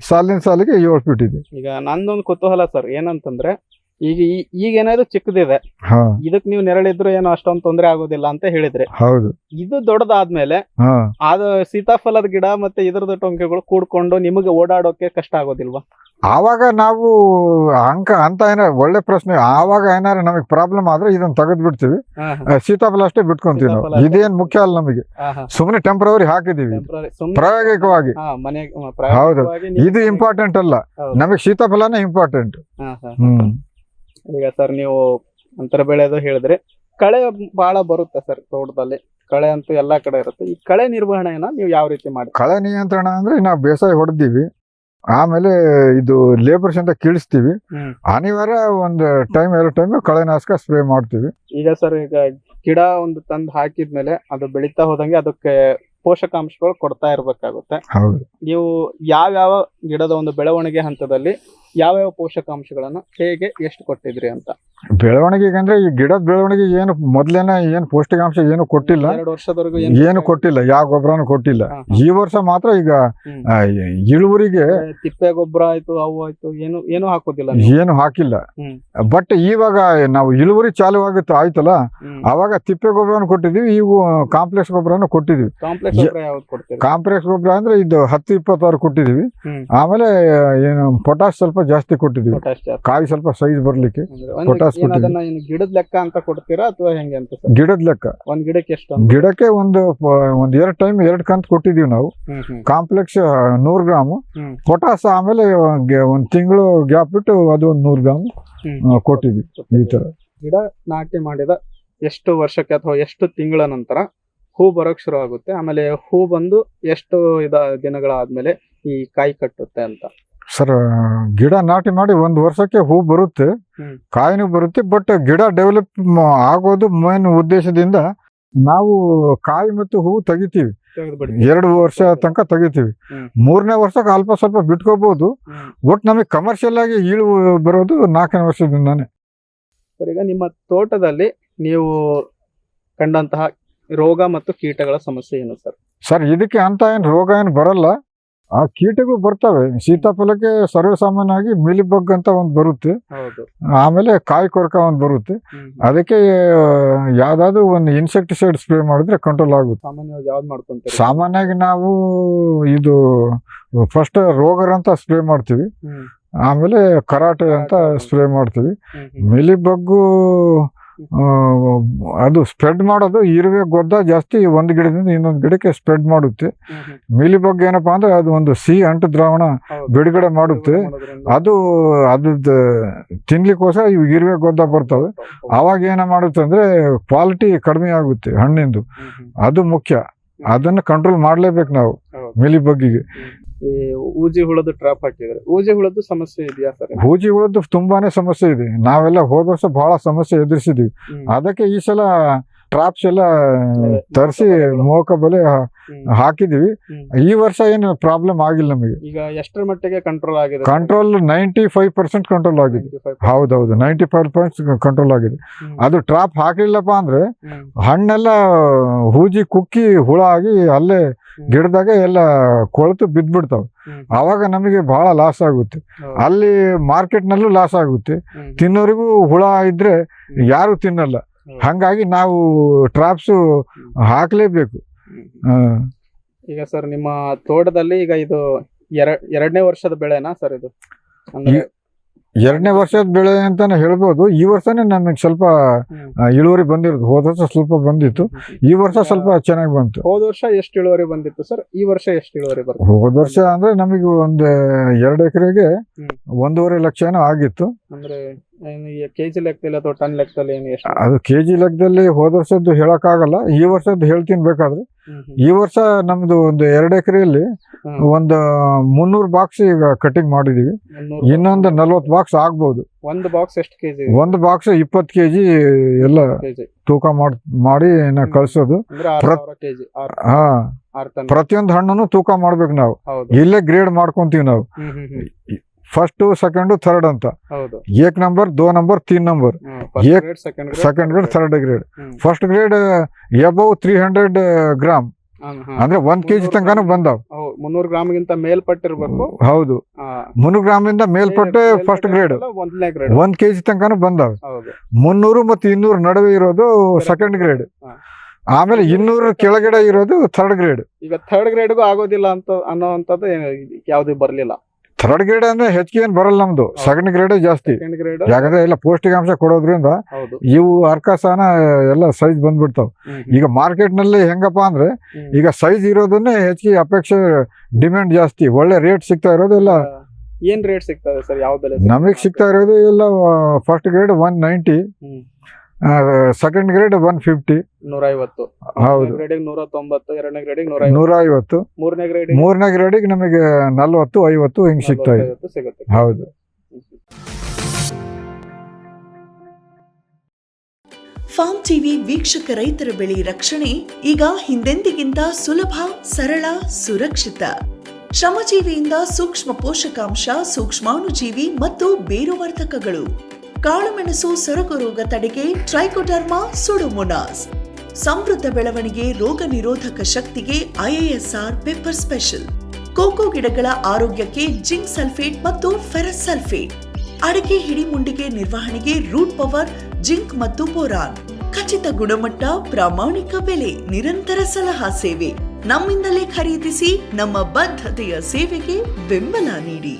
ಸಾಲಿನ ಸಾಲಿಗೆ 7 ಫೀಟ್ ಇದೆ. ಈಗ ನಂದೊಂದು ಕುತೂಹಲ ಸರ್, ಏನಂತಂದ್ರೆ ಈಗ ಈಗ ಏನಾದ್ರು ಚಿಕ್ಕದಿದೆ, ಹಾ ಇದಕ್ ನೀವು ನೆರಳಿದ್ರು ಏನೋ ಅಷ್ಟೊಂದು ತೊಂದರೆ ಆಗೋದಿಲ್ಲ ಅಂತ ಹೇಳಿದ್ರಿ. ಹೌದು. ಇದು ದೊಡ್ಡದಾದ್ಮೇಲೆ ಹಾ ಅದು ಸೀತಾಫಲದ ಗಿಡ ಮತ್ತೆ ಇದ್ರದ ಟೊಂಕೆಗಳು ಕೂಡ್ಕೊಂಡು ನಿಮಗೆ ಓಡಾಡೋಕೆ ಕಷ್ಟ ಆಗೋದಿಲ್ವಾ? ಆವಾಗ ನಾವು ಅಂತ ಏನಾರ ಒಳ್ಳೆ ಪ್ರಶ್ನೆ. ಆವಾಗ ಏನಾರ ನಮಗೆ ಪ್ರಾಬ್ಲಮ್ ಆದ್ರೆ ಇದನ್ನ ತೆಗೆದು ಬಿಡ್ತೀವಿ, ಸೀತಾಫಲ ಅಷ್ಟೇ ಬಿಟ್ಕೊಂತೀವಿ ನಾವು. ಸೀತಾಫಲ ಇದೇನ್ ಮುಖ್ಯ ಅಲ್ಲ ನಮಗೆ, ಸುಮ್ಮನೆ ಟೆಂಪ್ರವರಿ ಹಾಕಿದೀವಿ ಪ್ರಾಯೋಗಿಕವಾಗಿ. ಹೌದು, ಇದು ಇಂಪಾರ್ಟೆಂಟ್ ಅಲ್ಲ, ನಮಗೆ ಸೀತಾಫಲನೇ ಇಂಪಾರ್ಟೆಂಟ್. ಈಗ ಸರ್ ನೀವು ಅಂತರ ಬೆಳೆದು ಹೇಳಿದ್ರೆ ಕಳೆ ಬಹಳ ಬರುತ್ತೆ ಸರ್ ತೋಟದಲ್ಲಿ. ಕಳೆ ಅಂತೂ ಎಲ್ಲಾ ಕಡೆ ಇರುತ್ತೆ. ಈ ಕಳೆ ನಿರ್ವಹಣೆಯನ್ನ ನೀವು ಯಾವ ರೀತಿ ಮಾಡ್ತೀವಿ? ಕಳೆ ನಿಯಂತ್ರಣ ಅಂದ್ರೆ ನಾವು ಬೇಸಾಯ ಹೊಡೆದೀವಿ, ಆಮೇಲೆ ಇದು ಲೇಬರ್ಸ್ ಅಂತ ಕೀಳಿಸ್ತೀವಿ. ಅನಿವಾರ್ಯ ಒಂದು ಟೈಮ್ 2 ಟೈಮ್ ಕಳೆನಾಶಕ ಸ್ಪ್ರೇ ಮಾಡ್ತೀವಿ. ಈಗ ಸರ್ ಈಗ ಗಿಡ ಒಂದು ತಂದು ಹಾಕಿದ್ಮೇಲೆ ಅದು ಬೆಳೀತಾ ಹೋದಂಗೆ ಅದಕ್ಕೆ ಪೋಷಕಾಂಶಗಳು ಕೊಡ್ತಾ ಇರ್ಬೇಕಾಗುತ್ತೆ. ಹೌದು. ನೀವು ಯಾವ್ಯಾವ ಗಿಡದ ಒಂದು ಬೆಳವಣಿಗೆ ಹಂತದಲ್ಲಿ ಯಾವ್ಯಾವ ಪೋಷಕಾಂಶಗಳನ್ನ ಹೇಗೆ ಎಷ್ಟು ಕೊಟ್ಟಿದ್ರಿ ಅಂತ? ಬೆಳವಣಿಗೆಗೆ ಅಂದ್ರೆ ಈ ಗಿಡದ ಬೆಳವಣಿಗೆ ಏನು ಮೊದ್ಲೇನ ಏನು ಪೌಷ್ಟಿಕಾಂಶ ಏನು ಕೊಟ್ಟಿಲ್ಲ, 2 ವರ್ಷದವರೆಗೂ ಏನು ಕೊಟ್ಟಿಲ್ಲ, ಯಾವ ಗೊಬ್ಬರನು ಕೊಟ್ಟಿಲ್ಲ. ಈ ವರ್ಷ ಮಾತ್ರ ಈಗ ಇಳುವರಿಗೆ ತಿಪ್ಪೆ ಗೊಬ್ಬರ ಆಯ್ತು, ಅವು ಆಯ್ತು, ಏನು ಹಾಕೋದಿಲ್ಲ, ಏನು ಹಾಕಿಲ್ಲ. ಬಟ್ ಇವಾಗ ನಾವು ಇಳುವರಿ ಚಾಲು ಆಯ್ತಲ್ಲ, ಅವಾಗ ತಿಪ್ಪೆ ಗೊಬ್ಬರನು ಕೊಟ್ಟಿದೀವಿ, ಇವು ಕಾಂಪ್ಲೆಕ್ಸ್ ಗೊಬ್ಬರನು ಕೊಟ್ಟಿದೀವಿ. ಕಾಂಪ್ಲೆಕ್ಸ್ ಗೊಬ್ಬರ ಅಂದ್ರೆ ಇದು 10-26 ಕೊಟ್ಟಿದೀವಿ. ಆಮೇಲೆ ಏನು ಪೊಟಾಶ್ ಸ್ವಲ್ಪ ಜಾಸ್ತಿ ಕೊಟ್ಟಿದೀವಿ, ಕಾಯಿ ಸ್ವಲ್ಪ ಸೈಜ್ ಬರ್ಲಿಕ್ಕೆ ಪೊಟಾಶ್ ಕೊಟ್ಟಿದೀವಿ. ಗಿಡದ ಲೆಕ್ಕ ಅಂತ ಕೊಡ್ತೀರಾ ಅಥವಾ ಹೆಂಗೆ ಅಂತ? ಗಿಡದ ಲೆಕ್ಕ. ಒಂದ್ ಗಿಡಕ್ಕೆ ಎಷ್ಟು? ಗಿಡಕ್ಕೆ ಒಂದು 2 ಟೈಮ್ 2 ಕಂತು ಕೊಟ್ಟಿದೀವಿ ನಾವು. ಕಾಂಪ್ಲೆಕ್ಸ್ 100 ಗ್ರಾಮ್, ಪೊಟಾಶ್ ಆಮೇಲೆ 1 ತಿಂಗಳು ಗ್ಯಾಪ್ ಬಿಟ್ಟು ಅದು 100 ಗ್ರಾಮ್ ಕೊಟ್ಟಿದ್ವಿ. ಈ ತರ ಗಿಡ ನಾಟಿ ಮಾಡಿದ ಎಷ್ಟು ವರ್ಷಕ್ಕೆ ಅಥವಾ ಎಷ್ಟು ತಿಂಗಳ ನಂತರ ಹೂ ಬರೋಕ್ ಶುರು ಆಗುತ್ತೆ, ಆಮೇಲೆ ಹೂ ಬಂದು ಎಷ್ಟು ದಿನಗಳಾದ್ಮೇಲೆ ಈ ಕಾಯಿ ಕಟ್ಟುತ್ತೆ ಅಂತ? ಸರ್, ಗಿಡ ನಾಟಿ ಮಾಡಿ 1 ವರ್ಷಕ್ಕೆ ಹೂ ಬರುತ್ತೆ, ಕಾಯಿನೂ ಬರುತ್ತೆ. ಬಟ್ ಗಿಡ ಡೆವಲಪ್ ಆಗೋದು ಮೇನ್ ಉದ್ದೇಶದಿಂದ ನಾವು ಕಾಯಿ ಮತ್ತು ಹೂ ತೆಗಿತೀವಿ. 2 ವರ್ಷ ತನಕ ತೆಗಿತೀವಿ. 3ನೇ ವರ್ಷಕ್ಕೆ ಅಲ್ಪ ಸ್ವಲ್ಪ ಬಿಟ್ಕೋಬಹುದು. ಒಟ್ಟು ನಮಗೆ ಕಮರ್ಷಿಯಲ್ ಆಗಿ ಇಳುವು ಬರೋದು 4ನೇ ವರ್ಷದಿಂದಾನೆ. ಸರ್, ಈಗ ನಿಮ್ಮ ತೋಟದಲ್ಲಿ ನೀವು ಕಂಡಂತಹ ರೋಗ ಮತ್ತು ಕೀಟಗಳ ಸಮಸ್ಯೆ ಏನು ಸರ್? ಸರ್, ಇದಕ್ಕೆ ಅಂತ ಏನು ರೋಗ ಏನು ಬರಲ್ಲ, ಆ ಕೀಟಗಳು ಬರ್ತವೆ. ಸೀತಾಫಲಕ್ಕೆ ಸರ್ವಸಾಮಾನ್ಯವಾಗಿ ಮಿಲಿಬಗ್ ಅಂತ ಒಂದು ಬರುತ್ತೆ, ಆಮೇಲೆ ಕಾಯಿ ಕೊರಕ ಒಂದು ಬರುತ್ತೆ. ಅದಕ್ಕೆ ಯಾವ್ದಾದ್ರು ಒಂದು ಇನ್ಸೆಕ್ಟಿಸೈಡ್ ಸ್ಪ್ರೇ ಮಾಡಿದ್ರೆ ಕಂಟ್ರೋಲ್ ಆಗುತ್ತೆ. ಸಾಮಾನ್ಯವಾಗಿ ಯಾವ್ದು ಮಾಡ್ಕೊಂತೀವಿ? ಸಾಮಾನ್ಯವಾಗಿ ನಾವು ಇದು ಫಸ್ಟ್ ರೋಗರ್ ಅಂತ ಸ್ಪ್ರೇ ಮಾಡ್ತೀವಿ, ಆಮೇಲೆ ಕರಾಟೆ ಅಂತ ಸ್ಪ್ರೇ ಮಾಡ್ತೀವಿ. ಮಿಲಿಬಗ್ಗು ಅದು ಸ್ಪ್ರೆಡ್ ಮಾಡೋದು ಇರುವೆ ಗೊದ್ದ ಜಾಸ್ತಿ ಒಂದು ಗಿಡದಿಂದ ಇನ್ನೊಂದು ಗಿಡಕ್ಕೆ ಸ್ಪ್ರೆಡ್ ಮಾಡುತ್ತೆ. ಮಿಲಿಬಗ್ ಏನಪ್ಪಾ ಅಂದ್ರೆ ಅದು ಒಂದು ಸಿಹಿ ಅಂಟು ದ್ರಾವಣ ಬಿಡುಗಡೆ ಮಾಡುತ್ತೆ. ಅದು ಅದ್ರದ್ದು ತಿನ್ಲಿಕ್ಕೋಸ್ಕರ ಇವು ಇರುವೆ ಗೊದ್ದ ಬರ್ತವೆ. ಅವಾಗ ಏನ ಮಾಡುತ್ತೆ ಅಂದ್ರೆ ಕ್ವಾಲಿಟಿ ಕಡಿಮೆ ಆಗುತ್ತೆ ಹಣ್ಣಿಂದು, ಅದು ಮುಖ್ಯ. ಅದನ್ನ ಕಂಟ್ರೋಲ್ ಮಾಡ್ಲೇಬೇಕು ನಾವು ಮಿಲಿಬಗ್ಗಿಗೆ. ಈ ಊಜಿ ಹುಳದ ಟ್ರಾಪ್ ಹಾಕಿದ್ರೆ ಊಜಿ ಹುಳದ ಸಮಸ್ಯೆ ಇದೆಯಾ ಸರ್? ಊಜಿ ಹುಳದ್ದು ತುಂಬಾನೇ ಸಮಸ್ಯೆ ಇದೆ. ನಾವೆಲ್ಲ ಹೋದ ವರ್ಷ ಬಹಳ ಸಮಸ್ಯೆ ಎದುರಿಸಿದ್ವಿ. ಅದಕ್ಕೆ ಈ ಸಲ ಟ್ರಾಪ್ಸ್ ಎಲ್ಲ ತರಿಸಿ ಮೋಕ ಬಲೆ ಹಾಕಿದೀವಿ. ಈ ವರ್ಷ ಏನು ಪ್ರಾಬ್ಲಮ್ ಆಗಿಲ್ಲ ನಮಗೆ. ಈಗ ಎಷ್ಟರ ಮಟ್ಟಿಗೆ ಕಂಟ್ರೋಲ್ ಆಗಿದೆ? ಕಂಟ್ರೋಲ್ 95% ಕಂಟ್ರೋಲ್ ಆಗಿದೆ. ಹೌದೌದು, 95% ಕಂಟ್ರೋಲ್ ಆಗಿದೆ. ಅದು ಟ್ರಾಪ್ ಹಾಕ್ಲಿಲ್ಲಪ್ಪ ಅಂದ್ರೆ ಹಣ್ಣೆಲ್ಲ ಹೂಜಿ ಕುಕ್ಕಿ ಹುಳ ಆಗಿ ಅಲ್ಲೇ ಗಿಡದಾಗ ಎಲ್ಲ ಕೊಳೆತು ಬಿದ್ದ್ಬಿಡ್ತಾವೆ. ಆವಾಗ ನಮಗೆ ಬಹಳ ಲಾಸ್ ಆಗುತ್ತೆ. ಅಲ್ಲಿ ಮಾರ್ಕೆಟ್ ನಲ್ಲೂ ಲಾಸ್ ಆಗುತ್ತೆ. ತಿನ್ನೋರಿಗೂ ಹುಳ ಇದ್ರೆ ಯಾರು ತಿನ್ನಲ್ಲ. ಹಂಗಾಗಿ ನಾವು ಟ್ರಾಪ್ಸ್ ಹಾಕ್ಲೇಬೇಕು. ಈಗ ಸರ್, ನಿಮ್ಮ ತೋಟದಲ್ಲಿ ಈಗ ಇದು 2ನೇ ವರ್ಷದ ಬೆಳೆನಾ ಸರ್ ಇದು? 2ನೇ ವರ್ಷದ ಬೆಳೆ ಅಂತಾನೆ ಹೇಳ್ಬೋದು. ಈ ವರ್ಷನೇ ನಮಗೆ ಸ್ವಲ್ಪ ಇಳುವರಿ ಬಂದಿರೋದು. ಹೋದ ವರ್ಷ ಸ್ವಲ್ಪ ಬಂದಿತ್ತು, ಈ ವರ್ಷ ಸ್ವಲ್ಪ ಚೆನ್ನಾಗಿ ಬಂತು. ಹೋದ ವರ್ಷ ಎಷ್ಟು ಇಳುವರಿ ಬಂದಿತ್ತು ಸರ್? ಈ ವರ್ಷ ಎಷ್ಟು ಇಳುವರಿ ಬರುತ್ತೆ? ಹೋದ ವರ್ಷ ಅಂದ್ರೆ ನಮಗೆ ಒಂದು 2 ಎಕರೆಗೆ 1.5 ಲಕ್ಷ ಏನೋ ಆಗಿತ್ತು. ಅಂದ್ರೆ ಕೆಜಿ ಲೆಕ್ಕದಲ್ಲಿ ಅಥವಾ ಟನ್ ಲೆಕ್ಕದಲ್ಲಿ ಏನು? ಎಷ್ಟು? ಅದು ಕೆಜಿ ಲೆಕ್ಕದಲ್ಲಿ ಹೋದ ವರ್ಷದ್ದು ಹೇಳಕ್ಕಾಗಲ್ಲ, ಈ ವರ್ಷದ್ದು ಹೇಳ್ತೀನಿ ಬೇಕಾದ್ರೆ. ಈ ವರ್ಷ ನಮ್ದು ಒಂದು 2 ಎಕರೆಯಲ್ಲಿ ಒಂದು 300 ಬಾಕ್ಸ್ ಈಗ ಕಟಿಂಗ್ ಮಾಡಿದೀವಿ. ಇನ್ನೊಂದು 40 ಬಾಕ್ಸ್ ಆಗ್ಬಹುದು. ಒಂದು ಬಾಕ್ಸ್ ಎಷ್ಟು ಕೆಜಿ? ಒಂದು ಬಾಕ್ಸ್ 20 ಕೆಜಿ ಎಲ್ಲ ತೂಕ ಮಾಡಿ ಕಳ್ಸೋದು. ಪ್ರತಿಯೊಂದು ಹಣ್ಣನ್ನು ತೂಕ ಮಾಡ್ಬೇಕು ನಾವು. ಇಲ್ಲೇ ಗ್ರೇಡ್ ಮಾಡ್ಕೊಂತೀವಿ ನಾವು. ಫಸ್ಟ್ ಸೆಕೆಂಡ್ ಥರ್ಡ್ ಅಂತ. ಹೌದು. 1 number 2 number 3 number, second grade third grade. First grade above 300 gram ಅಂದ್ರೆ 1 kg ತನಕನೂ ಬಂದಾವ್. 300 ಗ್ರಾಮ್ಗಿಂತ ಮೇಲ್ಪಟ್ಟಿರ್ಬೇಕು. ಹೌದು, 300 ಗ್ರಾಮಿಂದ ಮೇಲ್ಪಟ್ಟೆ ಫಸ್ಟ್ ಗ್ರೇಡ್. 1 kg ತನಕನೂ ಬಂದಾವ್. 300 ಮತ್ತು 200 ನಡುವೆ ಇರೋದು ಸೆಕೆಂಡ್ ಗ್ರೇಡ್. ಆಮೇಲೆ 200 ಕೆಳಗಡೆ ಇರೋದು ಥರ್ಡ್ ಗ್ರೇಡ್. ಈಗ ಥರ್ಡ್ ಗ್ರೇಡ್ಗೂ ಆಗೋದಿಲ್ಲ ಅಂತ ಅನ್ನೋವಂಥದ್ದು ಯಾವ್ದು ಬರ್ಲಿಲ್ಲ. ಥರ್ಡ್ ಗ್ರೇಡ್ ಅಂದ್ರೆ ಹೆಚ್ಚಿಗೆ ಏನ್ ಬರಲ್ಲ ನಮ್ದು, ಸೆಕೆಂಡ್ ಗ್ರೇಡ್ ಜಾಸ್ತಿ. ಯಾಕಂದ್ರೆ ಎಲ್ಲ ಪೌಷ್ಟಿಕಾಂಶ ಕೊಡೋದ್ರಿಂದ ಇವು ಅರ್ಕಾಸಾನ ಎಲ್ಲ ಸೈಜ್ ಬಂದ್ಬಿಡ್ತಾವ. ಈಗ ಮಾರ್ಕೆಟ್ ನಲ್ಲಿ ಹೆಂಗಪ್ಪ ಅಂದ್ರೆ ಈಗ ಸೈಜ್ ಇರೋದನ್ನೇ ಹೆಚ್ಚಿಗೆ ಅಪೇಕ್ಷೆ, ಡಿಮ್ಯಾಂಡ್ ಜಾಸ್ತಿ. ಒಳ್ಳೆ ರೇಟ್ ಸಿಗ್ತಾ ಇರೋದು ಎಲ್ಲ. ಏನ್ ರೇಟ್ ಸಿಗ್ತದೆ ಸರ್? ಯಾವ ಬೆಲೆ ನಮಗ್ ಸಿಗ್ತಾ ಇರೋದು ಎಲ್ಲ ಫಸ್ಟ್ ಗ್ರೇಡ್ 190, ಸೆಕೆಂಡ್ ಗ್ರೇಡ್ 150, 150. ಹೌದು, ಗ್ರೇಡಿಗೆ 190, ಎರಡನೇ ಗ್ರೇಡಿಗೆ 150, ಮೂರನೇ ಗ್ರೇಡಿಗೆ ನಮಗೆ 40, 50 ಹಿಂಗ್ ಸಿಗ್ತಾ ಇದೆ. ಸಿಗುತ್ತೆ. ಹೌದು. ಫಾರ್ಮ್ ಟಿವಿ ವೀಕ್ಷಕ ರೈತರ ಬೆಳೆ ರಕ್ಷಣೆ ಈಗ ಹಿಂದೆಂದಿಗಿಂತ ಸುಲಭ, ಸರಳ, ಸುರಕ್ಷಿತ. ಶ್ರಮಜೀವಿಯಿಂದ ಸೂಕ್ಷ್ಮ ಪೋಷಕಾಂಶ, ಸೂಕ್ಷ್ಮಾಣುಜೀವಿ ಮತ್ತು ಬೇರುವರ್ಧಕಗಳು. ಕಾಳುಮೆಣಸು ಸೊರಗು ರೋಗ ತಡೆಗೆ ಟ್ರೈಕೋಡರ್ಮಾ ಸುಡೋಮೋನಾಸ್. ಸಮೃದ್ಧ ಬೆಳವಣಿಗೆ, ರೋಗ ನಿರೋಧಕ ಶಕ್ತಿಗೆ IISR ಪೆಪ್ಪರ್ ಸ್ಪೆಷಲ್. ಕೋಕೋ ಗಿಡಗಳ ಆರೋಗ್ಯಕ್ಕೆ ಜಿಂಕ್ ಸಲ್ಫೇಟ್ ಮತ್ತು ಫೆರಸ್ ಸಲ್ಫೇಟ್. ಅಡಿಕೆ ಹಿಡಿಮುಂಡಿಗೆ ನಿರ್ವಹಣೆಗೆ ರೂಟ್ ಪವರ್, ಜಿಂಕ್ ಮತ್ತು ಬೋರಾನ್. ಖಚಿತ ಗುಣಮಟ್ಟ, ಪ್ರಾಮಾಣಿಕ ಬೆಲೆ, ನಿರಂತರ ಸಲಹಾ ಸೇವೆ. ನಮ್ಮಿಂದಲೇ ಖರೀದಿಸಿ, ನಮ್ಮ ಬದ್ಧತೆಯ ಸೇವೆಗೆ ಬೆಂಬಲ ನೀಡಿ.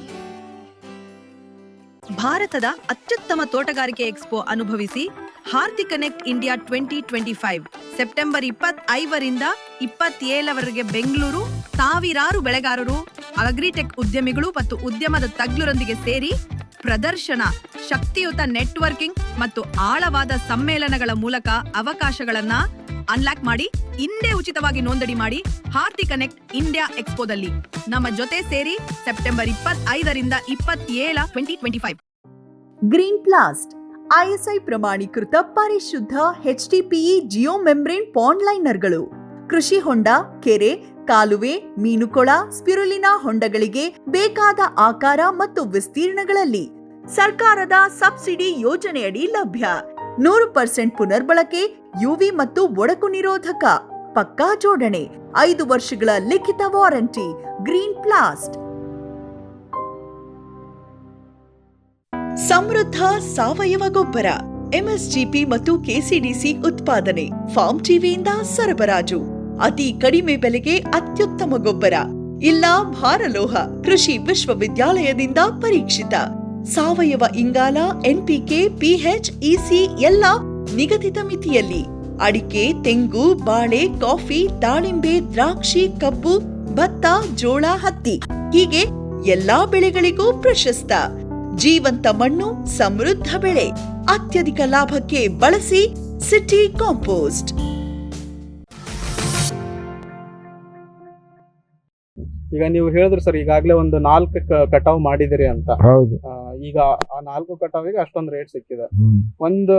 ಭಾರತದ ಅತ್ಯುತ್ತಮ ತೋಟಗಾರಿಕೆ ಎಕ್ಸ್ಪೋ ಅನುಭವಿಸಿ ಹಾರ್ತಿ ಕನೆಕ್ಟ್ ಇಂಡಿಯಾ 2025 ಸೆಪ್ಟೆಂಬರ್ 25ರಿಂದ 27ವರೆಗೆ ಬೆಂಗಳೂರು. ಸಾವಿರಾರು ಬೆಳೆಗಾರರು, ಅಗ್ರಿಟೆಕ್ ಉದ್ಯಮಿಗಳು ಮತ್ತು ಉದ್ಯಮದ ತಜ್ಞರೊಂದಿಗೆ ಸೇರಿ ಪ್ರದರ್ಶನ, ಶಕ್ತಿಯುತ ನೆಟ್ವರ್ಕಿಂಗ್ ಮತ್ತು ಆಳವಾದ ಸಮ್ಮೇಳನಗಳ ಮೂಲಕ ಅವಕಾಶಗಳನ್ನ ಅನ್ಲಾಕ್ ಮಾಡಿ. ಇಂದೇ ಉಚಿತವಾಗಿ ನೋಂದಣಿ ಮಾಡಿ ಹಾರ್ತಿ ಕನೆಕ್ಟ್ ಇಂಡಿಯಾ ಎಕ್ಸ್ಪೋದಲ್ಲಿ ನಮ್ಮ ಜೊತೆ ಸೇರಿ. ಸೆಪ್ಟೆಂಬರ್ 25ರಿಂದ 27, 2025. ಗ್ರೀನ್ ಪ್ಲಾಸ್ಟ್ ISI ಪ್ರಮಾಣೀಕೃತ ಪರಿಶುದ್ಧ HDPE ಜಿಯೋ ಮೆಂಬ್ರೇನ್ ಪಾಂಡ್ ಲೈನರ್ಗಳು. ಕೃಷಿ ಹೊಂಡ, ಕೆರೆ, ಕಾಲುವೆ, ಮೀನುಕೊಳ, ಸ್ಪಿರುಲಿನಾ ಹೊಂಡಗಳಿಗೆ ಬೇಕಾದ ಆಕಾರ ಮತ್ತು ವಿಸ್ತೀರ್ಣಗಳಲ್ಲಿ ಸರ್ಕಾರದ ಸಬ್ಸಿಡಿ ಯೋಜನೆಯಡಿ ಲಭ್ಯ. 100% ಪುನರ್ಬಳಕೆ, UV ಮತ್ತು ಒಡಕು ನಿರೋಧಕ, ಪಕ್ಕಾ ಜೋಡಣೆ, 5 ವರ್ಷಗಳ ಲಿಖಿತ ವಾರಂಟಿ. ಗ್ರೀನ್ ಪ್ಲಾಸ್ಟ್. ಸಮೃದ್ಧ ಸಾವಯವ ಗೊಬ್ಬರ, MSGP ಮತ್ತು KCDC ಉತ್ಪಾದನೆ, ಫಾರ್ಮ್ ಟಿವಿಯಿಂದ ಸರಬರಾಜು. ಅತಿ ಕಡಿಮೆ ಬೆಲೆಗೆ ಅತ್ಯುತ್ತಮ ಗೊಬ್ಬರ. ಇಲ್ಲ ಭಾರಲೋಹ, ಕೃಷಿ ವಿಶ್ವವಿದ್ಯಾಲಯದಿಂದ ಪರೀಕ್ಷಿತ. ಸಾವಯವ ಇಂಗಾಲ, NPK, PH, EC ಎಲ್ಲ ನಿಗದಿತ ಮಿತಿಯಲ್ಲಿ. ಅಡಿಕೆ, ತೆಂಗು, ಬಾಳೆ, ಕಾಫಿ, ದಾಳಿಂಬೆ, ದ್ರಾಕ್ಷಿ, ಕಬ್ಬು, ಭತ್ತ, ಜೋಳ, ಹತ್ತಿ ಹೀಗೆ ಎಲ್ಲಾ ಬೆಳೆಗಳಿಗೂ ಪ್ರಶಸ್ತ. ಜೀವಂತ ಮಣ್ಣು, ಸಮೃದ್ಧ ಬೆಳೆ. ಅತ್ಯಧಿಕ ಲಾಭಕ್ಕೆ ಬಳಸಿ ಸಿಟಿ ಕಾಂಪೋಸ್ಟ್. ಈಗ ನೀವು ಹೇಳಿದ್ರು ಸರ್, ಈಗಾಗಲೇ ಒಂದು 4 ಕಟಾವ್ ಮಾಡಿದಿರಿ ಅಂತ. ಹೌದು. ಈಗ ಆ 4 ಕಟಾವಿಗೆ ಅಷ್ಟೊಂದು ರೇಟ್ ಸಿಕ್ಕಿದೆ. ಒಂದು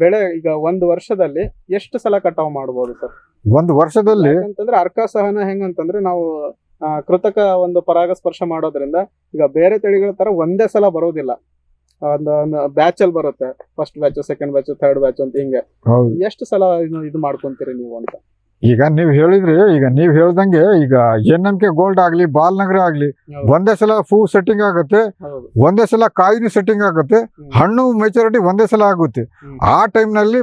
ಬೆಳೆ ಈಗ ಒಂದು ವರ್ಷದಲ್ಲಿ ಎಷ್ಟು ಸಲ ಕಟಾವ್ ಮಾಡಬಹುದು ಸರ್? ಒಂದು ವರ್ಷದಲ್ಲಿ ಅಂತಂದ್ರೆ ಅರ್ಕಾಸಹನ ಹೆಂಗಂತಂದ್ರೆ ನಾವು ಕೃತಕ ಒಂದು ಪರಾಗಸ್ಪರ್ಶ ಮಾಡೋದ್ರಿಂದ ಈಗ ಬೇರೆ ತಳಿಗಳ ತರ ಒಂದೇ ಸಲ ಬರೋದಿಲ್ಲ. ಒಂದು ಬ್ಯಾಚ್ ಅಲ್ಲಿ ಬರುತ್ತೆ, first batch, second batch, third batch ಅಂತ ಹಿಂಗೆ. ಎಷ್ಟು ಸಲ ಇದು ಮಾಡ್ಕೊಂತೀರಿ ನೀವು ಅಂತ? ಈಗ ನೀವ್ ಹೇಳಿದ್ರಿ, ಈಗ ನೀವ್ ಹೇಳ್ದಂಗೆ ಈಗ NMK ಗೋಲ್ಡ್ ಆಗ್ಲಿ, ಬಾಲ್ನಗರ ಆಗ್ಲಿ, ಒಂದೇ ಸಲ ಹೂ ಸೆಟ್ಟಿಂಗ್ ಆಗುತ್ತೆ, ಒಂದೇ ಸಲ ಕಾಯಿನೂ ಸೆಟ್ಟಿಂಗ್ ಆಗುತ್ತೆ, ಹಣ್ಣು ಮೆಚುರಿಟಿ ಒಂದೇ ಸಲ ಆಗುತ್ತೆ. ಆ ಟೈಮ್ ನಲ್ಲಿ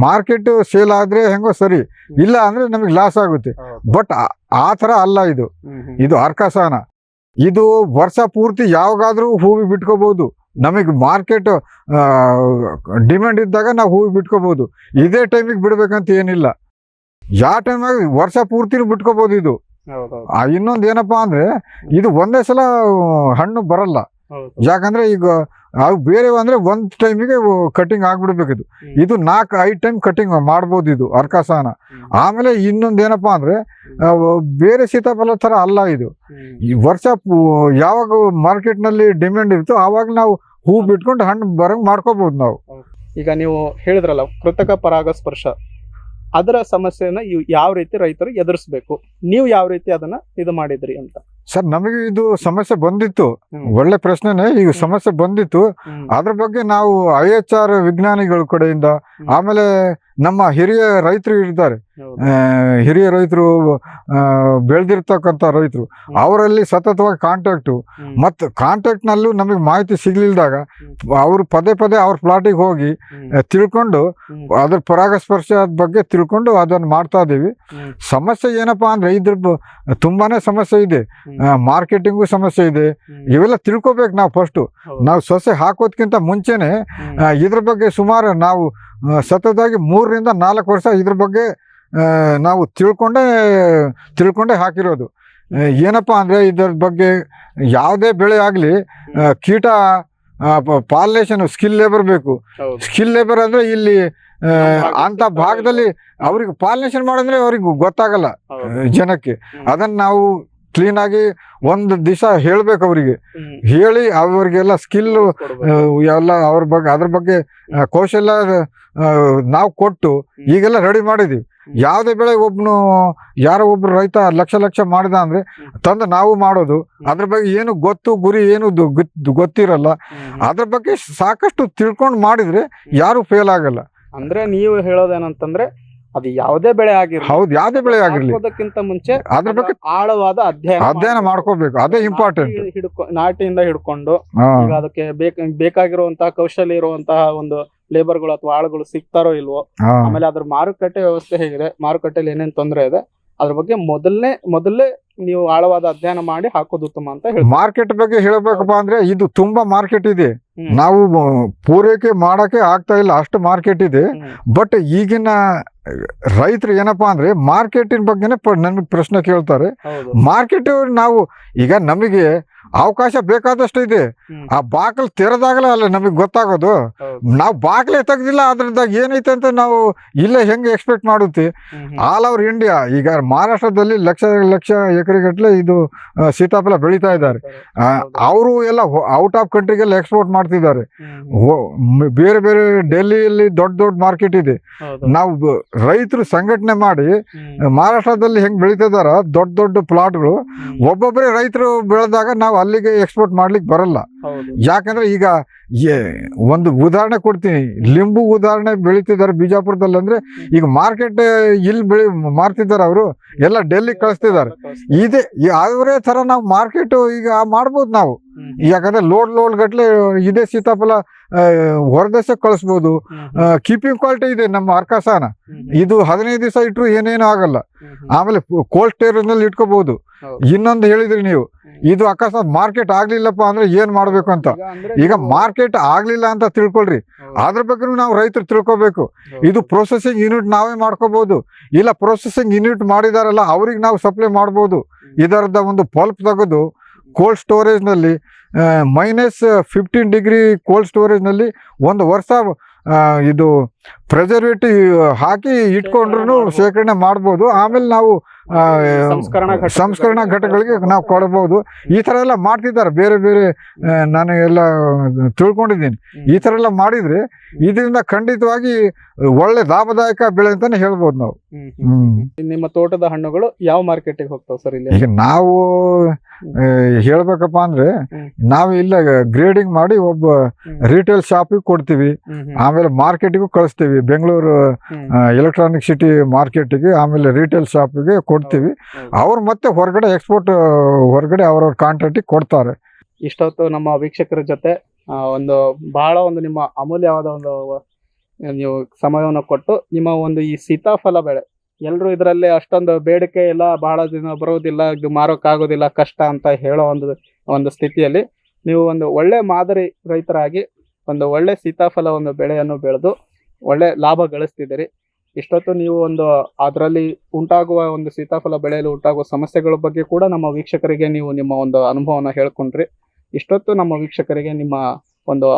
ಮಾರ್ಕೆಟ್ ಸೇಲ್ ಆದ್ರೆ ಹೆಂಗೋ ಸರಿ, ಇಲ್ಲ ಅಂದ್ರೆ ನಮಗೆ ಲಾಸ್ ಆಗುತ್ತೆ. ಬಟ್ ಆ ತರ ಅಲ್ಲ ಇದು. ಇದು ಅರ್ಕಾಸಾನ. ಇದು ವರ್ಷ ಪೂರ್ತಿ ಯಾವಾಗಾದ್ರೂ ಹೂವಿ ಬಿಟ್ಕೋಬಹುದು. ನಮಗೆ ಮಾರ್ಕೆಟ್ ಡಿಮ್ಯಾಂಡ್ ಇದ್ದಾಗ ನಾವು ಹೂವಿ ಬಿಟ್ಕೋಬಹುದು. ಇದೇ ಟೈಮಿಗೆ ಬಿಡ್ಬೇಕಂತ ಏನಿಲ್ಲ. ಯಾವ ಟೈಮಾಗ ವರ್ಷ ಪೂರ್ತಿನೂ ಬಿಟ್ಕೋಬಹುದು ಇದು. ಇನ್ನೊಂದು ಏನಪ್ಪಾ ಅಂದ್ರೆ ಇದು ಒಂದೇ ಸಲ ಹಣ್ಣು ಬರಲ್ಲ. ಯಾಕಂದ್ರೆ ಈಗ ಅವು ಬೇರೆ ಅಂದ್ರೆ ಒಂದ್ ಟೈಮಿಗೆ ಕಟಿಂಗ್ ಆಗ್ಬಿಡ್ಬೇಕಿದು. ಇದು 4-5 ಟೈಮ್ ಕಟಿಂಗ್ ಮಾಡ್ಬೋದು ಇದು ಅರ್ಕಾಸಾನ. ಆಮೇಲೆ ಇನ್ನೊಂದು ಏನಪ್ಪಾ ಅಂದ್ರೆ ಬೇರೆ ಸೀತಾಫಲ ತರ ಅಲ್ಲ ಇದು. ಈ ವರ್ಷ ಯಾವಾಗ ಮಾರ್ಕೆಟ್ ನಲ್ಲಿ ಡಿಮ್ಯಾಂಡ್ ಇರುತ್ತೋ ಆವಾಗ ನಾವು ಹೂ ಬಿಟ್ಕೊಂಡು ಹಣ್ಣು ಬರಂಗ್ ಮಾಡ್ಕೋಬಹುದು ನಾವು. ಈಗ ನೀವು ಹೇಳಿದ್ರಲ್ಲ ಕೃತಕ ಪರಾಗಸ್ಪರ್ಶ, ಅದರ ಸಮಸ್ಯೆನ ಯಾವ ರೀತಿ ರೈತರು ಎದುರಿಸ್ಬೇಕು, ನೀವು ಯಾವ ರೀತಿ ಅದನ್ನ ಇದು ಮಾಡಿದ್ರಿ ಅಂತ? ಸರ್ ನಮಗೆ ಇದು ಸಮಸ್ಯೆ ಬಂದಿತ್ತು, ಒಳ್ಳೆ ಪ್ರಶ್ನೆನೇ. ಈಗ ಸಮಸ್ಯೆ ಬಂದಿತ್ತು, ಅದ್ರ ಬಗ್ಗೆ ನಾವು IHR ವಿಜ್ಞಾನಿಗಳ ಕಡೆಯಿಂದ, ಆಮೇಲೆ ನಮ್ಮ ಹಿರಿಯ ರೈತರು ಇರ್ತಾರೆ, ಹಿರಿಯ ರೈತರು ಬೆಳೆದಿರ್ತಕ್ಕಂಥ ರೈತರು, ಅವರಲ್ಲಿ ಸತತವಾಗಿ ಕಾಂಟ್ಯಾಕ್ಟು, ಮತ್ತು ಕಾಂಟ್ಯಾಕ್ಟ್ನಲ್ಲೂ ನಮಗೆ ಮಾಹಿತಿ ಸಿಗ್ಲಿಲ್ದಾಗ ಅವರು ಪದೇ ಪದೇ ಅವ್ರ ಪ್ಲಾಟಿಗೆ ಹೋಗಿ ತಿಳ್ಕೊಂಡು ಅದ್ರ ಪರಾಗಸ್ಪರ್ಶದ ಬಗ್ಗೆ ತಿಳ್ಕೊಂಡು ಅದನ್ನು ಮಾಡ್ತಾ ಇದ್ದೀವಿ. ಸಮಸ್ಯೆ ಏನಪ್ಪಾ ಅಂದ್ರೆ ಇದ್ರ ತುಂಬಾನೇ ಸಮಸ್ಯೆ ಇದೆ, ಮಾರ್ಕೆಟಿಂಗು ಸಮಸ್ಯೆ ಇದೆ. ಇವೆಲ್ಲ ತಿಳ್ಕೊಬೇಕು ನಾವು ಫಸ್ಟು. ನಾವು ಸೊಸೆ ಹಾಕೋದ್ಕಿಂತ ಮುಂಚೆನೆ ಇದ್ರ ಬಗ್ಗೆ ಸುಮಾರು ನಾವು ಸತತವಾಗಿ 3 ರಿಂದ 4 ವರ್ಷ ಇದ್ರ ಬಗ್ಗೆ ನಾವು ತಿಳ್ಕೊಂಡೇ ಹಾಕಿರೋದು. ಏನಪ್ಪಾ ಅಂದ್ರೆ ಇದರ ಬಗ್ಗೆ ಯಾವುದೇ ಬೆಳೆ ಆಗಲಿ ಕೀಟ ಪಾಲಿನೇಷನ್ ಸ್ಕಿಲ್ ಲೇಬರ್ ಬೇಕು. ಸ್ಕಿಲ್ ಲೇಬರ್ ಅಂದ್ರೆ ಇಲ್ಲಿ ಅಂತ ಭಾಗದಲ್ಲಿ ಅವ್ರಿಗೆ ಪಾಲಿನೇಷನ್ ಮಾಡಿದ್ರೆ ಅವ್ರಿಗೆ ಗೊತ್ತಾಗಲ್ಲ ಜನಕ್ಕೆ. ಅದನ್ನ ನಾವು ಕ್ಲೀನ್ ಆಗಿ ಒಂದು ದಿವಸ ಹೇಳ್ಬೇಕು ಅವರಿಗೆ, ಹೇಳಿ ಅವ್ರಿಗೆಲ್ಲ ಸ್ಕಿಲ್ ಎಲ್ಲ ಅದ್ರ ಬಗ್ಗೆ ಕೌಶಲ್ಯ ನಾವು ಕೊಟ್ಟು ಈಗೆಲ್ಲ ರೆಡಿ ಮಾಡಿದೀವಿ. ಯಾವುದೇ ಬೆಳೆ ಯಾರೋ ಒಬ್ರು ರೈತ ಲಕ್ಷ ಮಾಡಿದ ಅಂದ್ರೆ ತಂದು ನಾವು ಮಾಡೋದು, ಅದ್ರ ಬಗ್ಗೆ ಏನು ಗುರಿ ಏನು ಗೊತ್ತಿರಲ್ಲ. ಅದ್ರ ಬಗ್ಗೆ ಸಾಕಷ್ಟು ತಿಳ್ಕೊಂಡು ಮಾಡಿದ್ರೆ ಯಾರು ಫೇಲ್ ಆಗಲ್ಲ. ಅಂದ್ರೆ ನೀವು ಹೇಳೋದೇನಂತಂದ್ರೆ ಅದು ಯಾವುದೇ ಬೆಳೆ ಆಗಿರ್ಲಿ, ಹೌದು ಯಾವುದೇ ಬೆಳೆ ಆಗಿರ್ಲಿ, ಅದಕ್ಕಿಂತ ಮುಂಚೆ ಅದ್ರ ಬಗ್ಗೆ ಆಳವಾದ ಅಧ್ಯಯನ ಮಾಡ್ಕೋಬೇಕು. ಅದೇ ಇಂಪಾರ್ಟೆಂಟ್. ನಾಟಿಯಿಂದ ಹಿಡ್ಕೊಂಡು ಈಗ ಅದಕ್ಕೆ ಬೇಕಾಗಿರುವಂತಹ ಕೌಶಲ್ಯ ಇರುವಂತಹ ಒಂದು ಲೇಬರ್ಗಳು ಅಥವಾ ಆಳುಗಳು ಸಿಗ್ತಾರೋ ಇಲ್ವೋ, ಆಮೇಲೆ ಅದ್ರ ಮಾರುಕಟ್ಟೆ ವ್ಯವಸ್ಥೆ ಹೇಗಿದೆ, ಮಾರುಕಟ್ಟೆಯಲ್ಲಿ ಏನೇನ್ ತೊಂದರೆ ಇದೆ, ಅದ್ರ ಬಗ್ಗೆ ಮೊದಲೇ ನೀವು ಆಳವಾದ ಅಧ್ಯಯನ ಮಾಡಿ ಹಾಕೋದು ಉತ್ತಮ ಅಂತ ಹೇಳಿ. ಮಾರ್ಕೆಟ್ ಬಗ್ಗೆ ಹೇಳ್ಬೇಕಪ್ಪ ಅಂದ್ರೆ ಇದು ತುಂಬಾ ಮಾರ್ಕೆಟ್ ಇದೆ, ನಾವು ಪೂರೈಕೆ ಮಾಡಕ್ಕೆ ಆಗ್ತಾ ಇಲ್ಲ, ಅಷ್ಟು ಮಾರ್ಕೆಟ್ ಇದೆ. ಬಟ್ ಈಗಿನ ರೈತರು ಏನಪ್ಪಾ ಅಂದ್ರೆ ಮಾರ್ಕೆಟಿನ ಬಗ್ಗೆನೇ ನಮಗೆ ಪ್ರಶ್ನೆ ಕೇಳ್ತಾರೆ. ಮಾರ್ಕೆಟ್ ನಾವು ಈಗ ನಮಗೆ ಅವಕಾಶ ಬೇಕಾದಷ್ಟು ಇದೆ, ಆ ಬಾಕಲ್ ತೆರೆದಾಗಲೇ ಅಲ್ಲ ನಮಗೆ ಗೊತ್ತಾಗೋದು. ನಾವು ಬಾಕಲೇ ತೆಗ್ದಿಲ್ಲ, ಅದ್ರದಾಗ ಏನೈತೆ ಅಂತ ನಾವು ಇಲ್ಲೇ ಹೆಂಗೆ ಎಕ್ಸ್ಪೆಕ್ಟ್ ಮಾಡುತ್ತೆ. ಆಲ್ ಓವರ್ ಇಂಡಿಯಾ ಈಗ ಮಹಾರಾಷ್ಟ್ರದಲ್ಲಿ ಲಕ್ಷ ಎಕರೆಗಟ್ಟಲೆ ಇದು ಸೀತಾಫಲ ಬೆಳೀತಾ ಇದ್ದಾರೆ. ಅವರು ಎಲ್ಲ ಔಟ್ ಆಫ್ ಕಂಟ್ರಿಗೆಲ್ಲ ಎಕ್ಸ್ಪೋರ್ಟ್ ಮಾಡ್ತಿದ್ದಾರೆ. ಬೇರೆ ಬೇರೆ ಡೆಲ್ಲಿಯಲ್ಲಿ ದೊಡ್ಡ ಮಾರ್ಕೆಟ್ ಇದೆ. ನಾವು ರೈತರು ಸಂಘಟನೆ ಮಾಡಿ ಮಹಾರಾಷ್ಟ್ರದಲ್ಲಿ ಹೆಂಗ್ ಬೆಳೀತಿದಾರ ದೊಡ್ಡ ಪ್ಲಾಟ್ಗಳು, ಒಬ್ಬೊಬ್ಬರೇ ರೈತರು ಬೆಳೆದಾಗ ನಾವು ಅಲ್ಲಿಗೆ ಎಕ್ಸ್ಪೋರ್ಟ್ ಮಾಡ್ಲಿಕ್ಕೆ ಬರಲ್ಲ. ಯಾಕಂದ್ರೆ ಈಗ ಒಂದು ಉದಾಹರಣೆ ಕೊಡ್ತೀನಿ, ಲಿಂಬು ಉದಾಹರಣೆ ಬೆಳೀತಿದ್ದಾರೆ ಬಿಜಾಪುರದಲ್ಲಿ. ಅಂದ್ರೆ ಈಗ ಮಾರ್ಕೆಟ್ ಇಲ್ಲಿ ಮಾರ್ತಿದ್ದಾರೆ, ಅವರು ಎಲ್ಲ ಡೆಲ್ಲಿ ಕಳಿಸ್ತಿದ್ದಾರೆ. ಇದೆ ಅವರೇ ತರ ನಾವು ಮಾರ್ಕೆಟ್ ಈಗ ಮಾಡ್ಬೋದು ನಾವು. ಯಾಕಂದ್ರೆ ಲೋಡ್ ಗಟ್ಲೆ ಇದೇ ಸೀತಾಫಲ ಹೊರದೇಶಕ್ಕೆ ಕಳಿಸ್ಬೋದು. ಕೀಪಿಂಗ್ ಕ್ವಾಲಿಟಿ ಇದೆ ನಮ್ಮ ಅರ್ಕಾಸಾನ. ಇದು 15 ದಿವಸ ಇಟ್ಟರು ಏನೇನು ಆಗಲ್ಲ. ಆಮೇಲೆ ಕೋಲ್ಡ್ ಸ್ಟೋರೇಜ್ ನಲ್ಲಿ ಇಟ್ಕೋಬಹುದು. ಇನ್ನೊಂದು ಹೇಳಿದ್ರಿ ನೀವು, ಇದು ಅಕಸ್ಮಾತ್ ಮಾರ್ಕೆಟ್ ಆಗ್ಲಿಲ್ಲಪ್ಪ ಅಂದ್ರೆ ಏನ್ ಮಾಡ್ಬೇಕು ಅಂತ. ಈಗ ಮಾರ್ಕೆಟ್ ಆಗ್ಲಿಲ್ಲ ಅಂತ ತಿಳ್ಕೊಳ್ರಿ, ಅದ್ರ ಬಗ್ಗೆ ನಾವು ರೈತರು ತಿಳ್ಕೊಬೇಕು. ಇದು ಪ್ರೊಸೆಸಿಂಗ್ ಯೂನಿಟ್ ನಾವೇ ಮಾಡ್ಕೋಬಹುದು, ಇಲ್ಲ ಪ್ರೊಸೆಸಿಂಗ್ ಯೂನಿಟ್ ಮಾಡಿದಾರಲ್ಲ ಅವ್ರಿಗೆ ನಾವು ಸಪ್ಲೈ ಮಾಡ್ಬೋದು. ಇದರದ ಒಂದು ಪಲ್ಪ್ ತೆಗೆದು ಕೋಲ್ಡ್ ಸ್ಟೋರೇಜ್ ನಲ್ಲಿ -15 ಡಿಗ್ರಿ ಕೋಲ್ಡ್ ಸ್ಟೋರೇಜ್ ನಲ್ಲಿ 1 ವರ್ಷ ಇದು ಪ್ರಿಸರ್ವೇಟಿವ್ ಹಾಕಿ ಇಟ್ಕೊಂಡ್ರು ಶೇಖರಣೆ ಮಾಡ್ಬೋದು. ಆಮೇಲೆ ನಾವು ಸಂಸ್ಕರಣಾ ಘಟಕಗಳಿಗೆ ನಾವು ಕೊಡಬಹುದು. ಈ ತರ ಎಲ್ಲ ಮಾಡ್ತಿದ್ದಾರೆ ಬೇರೆ ಬೇರೆ, ನಾನು ಎಲ್ಲ ತಿಳ್ಕೊಂಡಿದ್ದೀನಿ. ಈ ತರ ಎಲ್ಲ ಮಾಡಿದ್ರೆ ಇದರಿಂದ ಖಂಡಿತವಾಗಿ ಒಳ್ಳೆ ಲಾಭದಾಯಕ ಬೆಳೆ ಅಂತಾನೆ ಹೇಳ್ಬೋದು ನಾವು. ನಿಮ್ಮ ತೋಟದ ಹಣ್ಣುಗಳು ಯಾವ ಮಾರ್ಕೆಟಿಗೆ ಹೋಗ್ತಾವ ಸರ್? ಇಲ್ಲಿ ಈಗ ನಾವು ಹೇಳ್ಬೇಕಪ್ಪ ಅಂದ್ರೆ ನಾವು ಇಲ್ಲ ಗ್ರೇಡಿಂಗ್ ಮಾಡಿ ಒಬ್ಬ ರಿಟೇಲ್ ಶಾಪಿಗೆ ಕೊಡ್ತೀವಿ, ಆಮೇಲೆ ಮಾರ್ಕೆಟಿಗೂ ಕಳಿಸ್ತೀವಿ. ಬೆಂಗಳೂರು ಎಲೆಕ್ಟ್ರಾನಿಕ್ ಸಿಟಿ ಮಾರ್ಕೆಟಿಗೆ, ಆಮೇಲೆ ರಿಟೇಲ್ ಶಾಪಿಗೆ ಕೊಡ್ತೀವಿ. ಅವ್ರು ಮತ್ತೆ ಹೊರಗಡೆ ಎಕ್ಸ್ಪೋರ್ಟ್ ಹೊರಗಡೆ ಅವ್ರವ್ರ ಕಾಂಟ್ರಾಕ್ಟಿಗೆ ಕೊಡ್ತಾರೆ. ಇಷ್ಟೊತ್ತು ನಮ್ಮ ವೀಕ್ಷಕರ ಜೊತೆ ಬಹಳ ನಿಮ್ಮ ಅಮೂಲ್ಯವಾದ ನೀವು ಸಮಯವನ್ನು ಕೊಟ್ಟು ನಿಮ್ಮ ಈ ಸೀತಾಫಲ ಬೆಳೆ, ಎಲ್ಲರೂ ಇದರಲ್ಲಿ ಅಷ್ಟೊಂದು ಬೇಡಿಕೆ ಇಲ್ಲ, ಬಹಳ ದಿನ ಬರೋದಿಲ್ಲ, ಇದು ಮಾರೋಕ್ಕಾಗೋದಿಲ್ಲ, ಕಷ್ಟ ಅಂತ ಹೇಳೋ ಒಂದು ಸ್ಥಿತಿಯಲ್ಲಿ ನೀವು ಒಳ್ಳೆ ಮಾದರಿ ರೈತರಾಗಿ ಒಳ್ಳೆ ಸೀತಾಫಲ ಬೆಳೆಯನ್ನು ಬೆಳೆದು ಒಳ್ಳೆ ಲಾಭ ಗಳಿಸ್ತಿದ್ದೀರಿ. ಇಷ್ಟೊತ್ತು ನೀವು ಅದರಲ್ಲಿ ಉಂಟಾಗುವ ಸೀತಾಫಲ ಬೆಳೆಯಲ್ಲಿ ಉಂಟಾಗುವ ಸಮಸ್ಯೆಗಳ ಬಗ್ಗೆ ಕೂಡ ನಮ್ಮ ವೀಕ್ಷಕರಿಗೆ ನೀವು ನಿಮ್ಮ ಅನುಭವನ ಹೇಳ್ಕೊಂಡ್ರಿ. ಇಷ್ಟೊತ್ತು ನಮ್ಮ ವೀಕ್ಷಕರಿಗೆ ನಿಮ್ಮ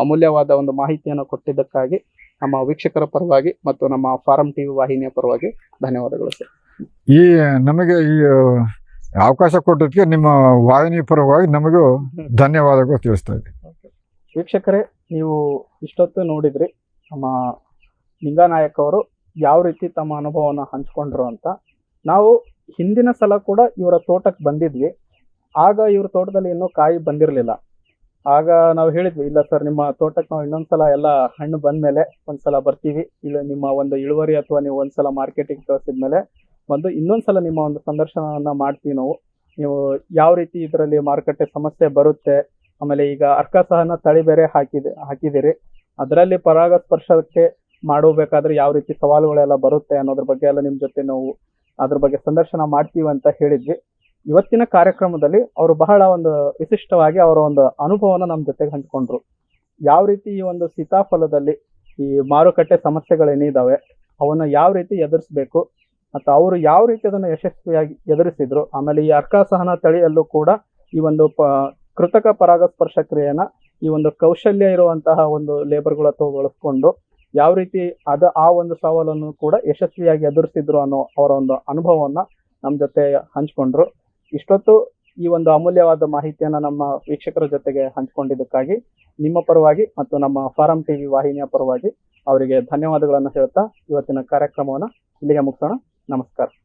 ಅಮೂಲ್ಯವಾದ ಮಾಹಿತಿಯನ್ನು ಕೊಟ್ಟಿದ್ದಕ್ಕಾಗಿ ನಮ್ಮ ವೀಕ್ಷಕರ ಪರವಾಗಿ ಮತ್ತು ನಮ್ಮ ಫಾರಂ ಟಿವಿ ವಾಹಿನಿಯ ಪರವಾಗಿ ಧನ್ಯವಾದಗಳು ಸರ್. ನಮಗೆ ಈ ಅವಕಾಶ ಕೊಟ್ಟದಕ್ಕೆ ನಿಮ್ಮ ವಾಹಿನಿ ಪರವಾಗಿ ನಮಗೂ ಧನ್ಯವಾದಗಳು ತಿಳಿಸ್ತಾ ಇದ್ದೀನಿ. ವೀಕ್ಷಕರೇ, ನೀವು ಇಷ್ಟೊತ್ತು ನೋಡಿದ್ರಿ ನಮ್ಮ ಲಿಂಗಾನಾಯಕ್ ಅವರು ಯಾವ ರೀತಿ ತಮ್ಮ ಅನುಭವವನ್ನು ಹಂಚ್ಕೊಂಡ್ರು ಅಂತ. ನಾವು ಹಿಂದಿನ ಸಲ ಕೂಡ ಇವರ ತೋಟಕ್ಕೆ ಬಂದಿದ್ವಿ. ಆಗ ಇವ್ರ ತೋಟದಲ್ಲಿ ಇನ್ನೂ ಕಾಯಿ ಬಂದಿರಲಿಲ್ಲ. ಆಗ ನಾವು ಹೇಳಿದ್ವಿ, ಇಲ್ಲ ಸರ್ ನಿಮ್ಮ ತೋಟಕ್ಕೆ ನಾವು ಇನ್ನೊಂದ್ಸಲ ಎಲ್ಲ ಹಣ್ಣು ಬಂದ್ಮೇಲೆ ಒಂದ್ಸಲ ಬರ್ತೀವಿ, ಇಲ್ಲ ನಿಮ್ಮ ಒಂದು ಇಳುವರಿ ಅಥವಾ ನೀವು ಒಂದ್ಸಲ ಮಾರ್ಕೆಟಿಗೆ ಕಳಿಸಿದ್ಮೇಲೆ ಇನ್ನೊಂದ್ಸಲ ನಿಮ್ಮ ಒಂದು ಸಂದರ್ಶನವನ್ನ ಮಾಡ್ತೀವಿ ನಾವು. ನೀವು ಯಾವ ರೀತಿ ಇದರಲ್ಲಿ ಮಾರುಕಟ್ಟೆ ಸಮಸ್ಯೆ ಬರುತ್ತೆ, ಆಮೇಲೆ ಈಗ ಅರ್ಕಸಹನ ತಳಿ ಬೇರೆ ಹಾಕಿದಿರಿ, ಅದರಲ್ಲಿ ಪರಾಗಸ್ಪರ್ಶಕ್ಕೆ ಮಾಡಬೇಕಾದ್ರೆ ಯಾವ ರೀತಿ ಸವಾಲುಗಳೆಲ್ಲ ಬರುತ್ತೆ ಅನ್ನೋದ್ರ ಬಗ್ಗೆ ಎಲ್ಲ ನಿಮ್ ಜೊತೆ ನಾವು ಅದ್ರ ಬಗ್ಗೆ ಸಂದರ್ಶನ ಮಾಡ್ತೀವಿ ಅಂತ ಹೇಳಿದ್ವಿ. ಇವತ್ತಿನ ಕಾರ್ಯಕ್ರಮದಲ್ಲಿ ಅವರು ಬಹಳ ಒಂದು ವಿಶಿಷ್ಟವಾಗಿ ಅವರ ಒಂದು ಅನುಭವನ ನಮ್ಮ ಜೊತೆಗೆ ಹಂಚಿಕೊಂಡ್ರು. ಯಾವ ರೀತಿ ಈ ಒಂದು ಸೀತಾಫಲದಲ್ಲಿ ಈ ಮಾರುಕಟ್ಟೆ ಸಮಸ್ಯೆಗಳೇನಿದಾವೆ ಅವನ್ನ ಯಾವ ರೀತಿ ಎದುರಿಸಬೇಕು ಮತ್ತು ಅವರು ಯಾವ ರೀತಿ ಅದನ್ನು ಯಶಸ್ವಿಯಾಗಿ ಎದುರಿಸಿದ್ರು, ಆಮೇಲೆ ಈ ಅರ್ಕಸಹನ ತಳಿಯಲ್ಲೂ ಕೂಡ ಈ ಒಂದು ಕೃತಕ ಪರಾಗಸ್ಪರ್ಶ ಕ್ರಿಯೆನ ಈ ಒಂದು ಕೌಶಲ್ಯ ಇರುವಂತಹ ಒಂದು ಲೇಬರ್ಗಳ ಬಳಸ್ಕೊಂಡು ಯಾವ ರೀತಿ ಆ ಒಂದು ಸವಾಲನ್ನು ಕೂಡ ಯಶಸ್ವಿಯಾಗಿ ಎದುರಿಸಿದ್ರು ಅನ್ನೋ ಅವರ ಒಂದು ಅನುಭವವನ್ನ ನಮ್ಮ ಜೊತೆ ಹಂಚ್ಕೊಂಡ್ರು. ಇಷ್ಟೊತ್ತು ಈ ಒಂದು ಅಮೂಲ್ಯವಾದ ಮಾಹಿತಿಯನ್ನ ನಮ್ಮ ವೀಕ್ಷಕರ ಜೊತೆಗೆ ಹಂಚಿಕೊಂಡಿದ್ದಕ್ಕಾಗಿ ನಿಮ್ಮ ಪರವಾಗಿ ಮತ್ತು ನಮ್ಮ ಫಾರಂ ಟಿವಿ ವಾಹಿನಿಯ ಪರವಾಗಿ ಅವರಿಗೆ ಧನ್ಯವಾದಗಳನ್ನು ಹೇಳ್ತಾ ಇವತ್ತಿನ ಕಾರ್ಯಕ್ರಮವನ್ನು ಇಲ್ಲಿಗೆ ಮುಗಿಸೋಣ. ನಮಸ್ಕಾರ.